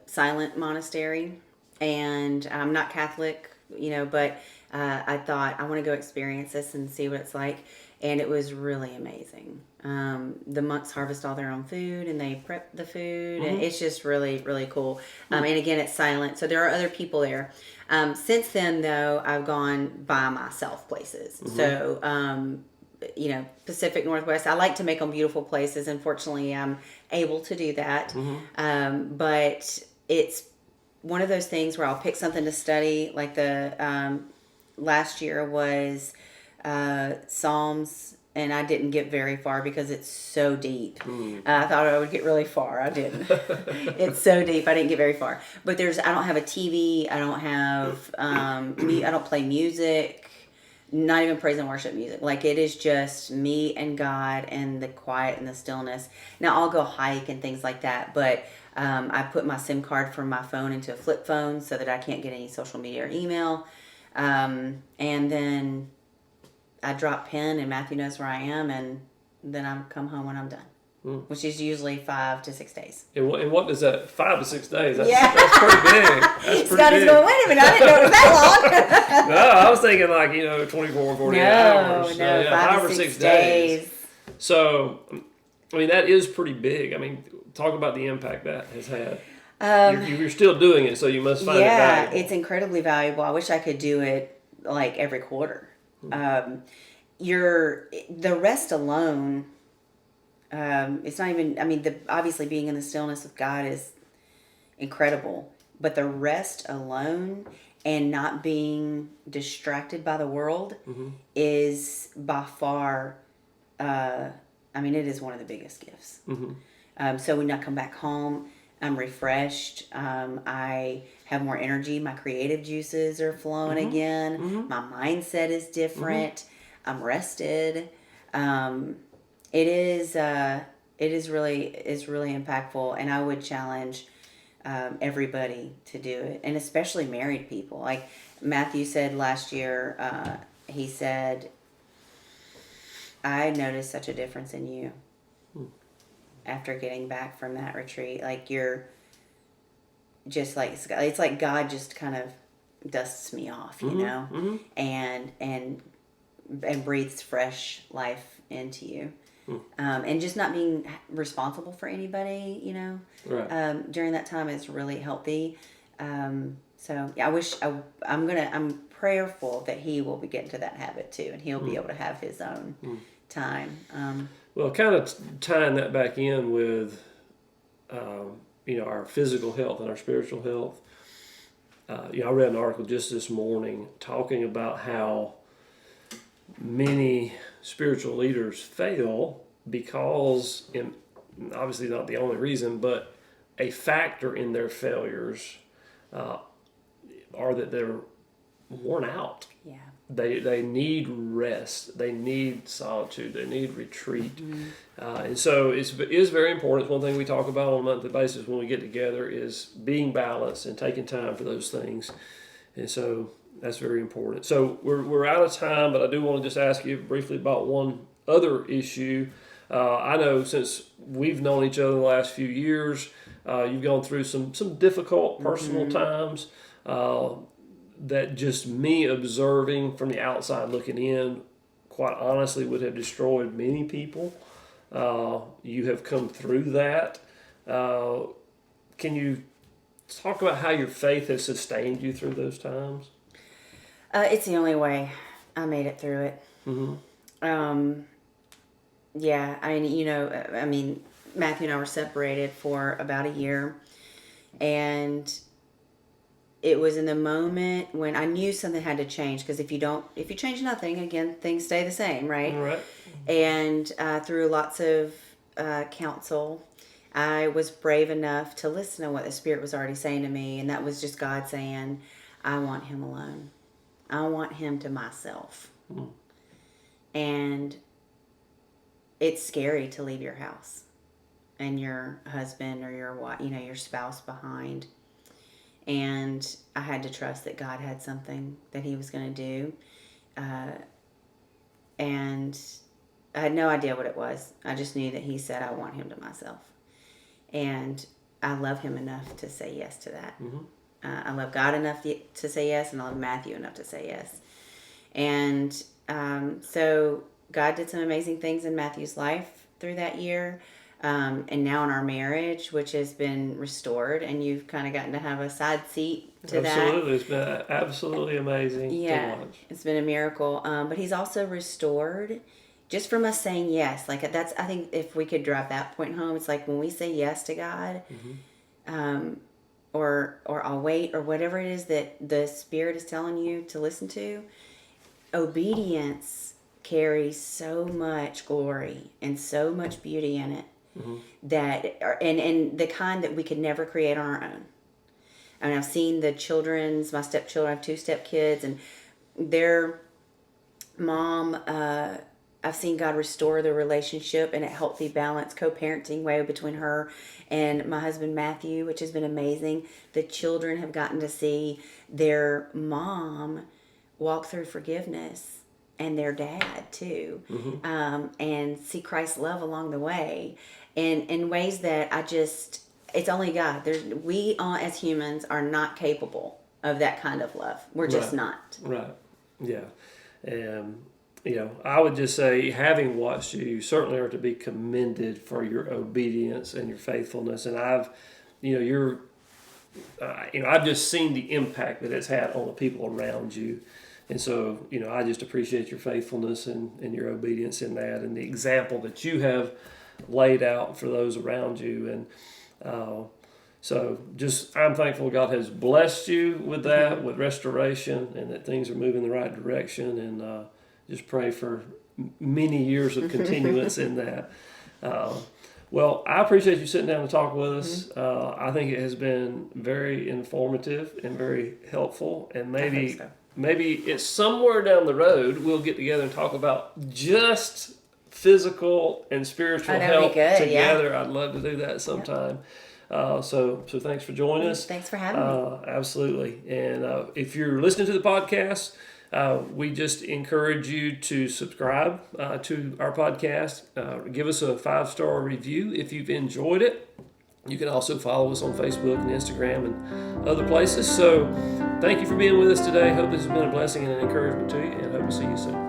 silent monastery. And I'm not Catholic, but I thought I want to go experience this and see what it's like. And it was really amazing. The monks harvest all their own food and they prep the food. And it's just really, really cool. And again, it's silent. So there are other people there. Since then, though, I've gone by myself places. So, Pacific Northwest. I like to make them beautiful places. Unfortunately, I'm able to do that. But it's one of those things where I'll pick something to study, like the last year was Psalms, and I didn't get very far because it's so deep. I thought I would get really far. I didn't. It's so deep. I didn't get very far. But I don't have a TV. I don't have, I don't play music, not even praise and worship music. Like it is just me and God and the quiet and the stillness. Now I'll go hike and things like that, but I put my SIM card from my phone into a flip phone so that I can't get any social media or email. And then I drop pin and Matthew knows where I am, and then I come home when I'm done, which is usually 5 to 6 days. And what is that? 5 to 6 days? That's pretty big. That's pretty Scotty's big. going, wait a minute, I didn't know it was that long. No, I was thinking 24, 48 hours. No, 5 or 6 days. So, that is pretty big. Talk about the impact that has had. You're still doing it, so you must find it valuable. Yeah, it's incredibly valuable. I wish I could do it like every quarter. The rest alone, it's not even, obviously being in the stillness of God is incredible, but the rest alone and not being distracted by the world is by far, it is one of the biggest gifts. So when I come back home, I'm refreshed. I have more energy. My creative juices are flowing again. My mindset is different. I'm rested. It is really impactful, and I would challenge everybody to do it, and especially married people. Like Matthew said last year, he said, "I noticed such a difference in you after getting back from that retreat. Like you're just like, it's like God just kind of dusts me off, you know, and breathes fresh life into you. And just not being responsible for anybody, you know, during that time is really healthy. So yeah, I'm prayerful that he will be getting to that habit too, and he'll be able to have his own time. Well, kind of tying that back in with, our physical health and our spiritual health. I read an article just this morning talking about how many spiritual leaders fail because, and obviously not the only reason, but a factor in their failures are that they're worn out. Yeah. They need rest. They need solitude. They need retreat. And so it is very important. It's one thing we talk about on a monthly basis when we get together is being balanced and taking time for those things. And so that's very important. So we're out of time, but I do want to just ask you briefly about one other issue. I know since we've known each other the last few years, you've gone through some difficult personal times that just me observing from the outside looking in, quite honestly, would have destroyed many people. You have come through that. Can you talk about how your faith has sustained you through those times? It's the only way I made it through it. Yeah, I mean, Matthew and I were separated for about a year, and it was in the moment when I knew something had to change, because if you change nothing, again, things stay the same, right? Right. And through lots of counsel, I was brave enough to listen to what the Spirit was already saying to me, and that was just God saying, I want him alone. I want him to myself. And it's scary to leave your house and your husband or your wife, your spouse behind. And I had to trust that God had something that he was going to do. And I had no idea what it was. I just knew that he said, I want him to myself. And I love him enough to say yes to that. I love God enough to say yes, and I love Matthew enough to say yes. And so God did some amazing things in Matthew's life through that year. And now in our marriage, which has been restored, and you've kind of gotten to have a side seat to that. Absolutely. It's been absolutely amazing to watch. It's been a miracle. But he's also restored just from us saying yes. Like I think if we could drive that point home, it's like when we say yes to God, or I'll wait, or whatever it is that the Spirit is telling you to listen to, obedience carries so much glory and so much beauty in it. That and the kind that we could never create on our own. I mean, I've seen my stepchildren, I have 2 stepkids, and their mom, I've seen God restore the relationship in a healthy, balanced, co-parenting way between her and my husband Matthew, which has been amazing. The children have gotten to see their mom walk through forgiveness, and their dad too, and see Christ's love along the way, and in ways that it's only God. We as humans are not capable of that kind of love. We're just not. Right. Yeah. And I would just say, having watched you certainly are to be commended for your obedience and your faithfulness. And I've just seen the impact that it's had on the people around you. And so, I just appreciate your faithfulness and your obedience in that, and the example that you have laid out for those around you. And so I'm thankful God has blessed you with that, with restoration, and that things are moving in the right direction. And just pray for many years of continuance in that. Well, I appreciate you sitting down and talking with us. I think it has been very informative and very helpful, and maybe it's somewhere down the road we'll get together and talk about just physical and spiritual health together. Yeah. I'd love to do that sometime. So thanks for joining us. Thanks for having me. Absolutely. And if you're listening to the podcast, We just encourage you to subscribe to our podcast. Give us a 5-star review if you've enjoyed it. You can also follow us on Facebook and Instagram and other places. So thank you for being with us today. Hope this has been a blessing and an encouragement to you, and hope to see you soon.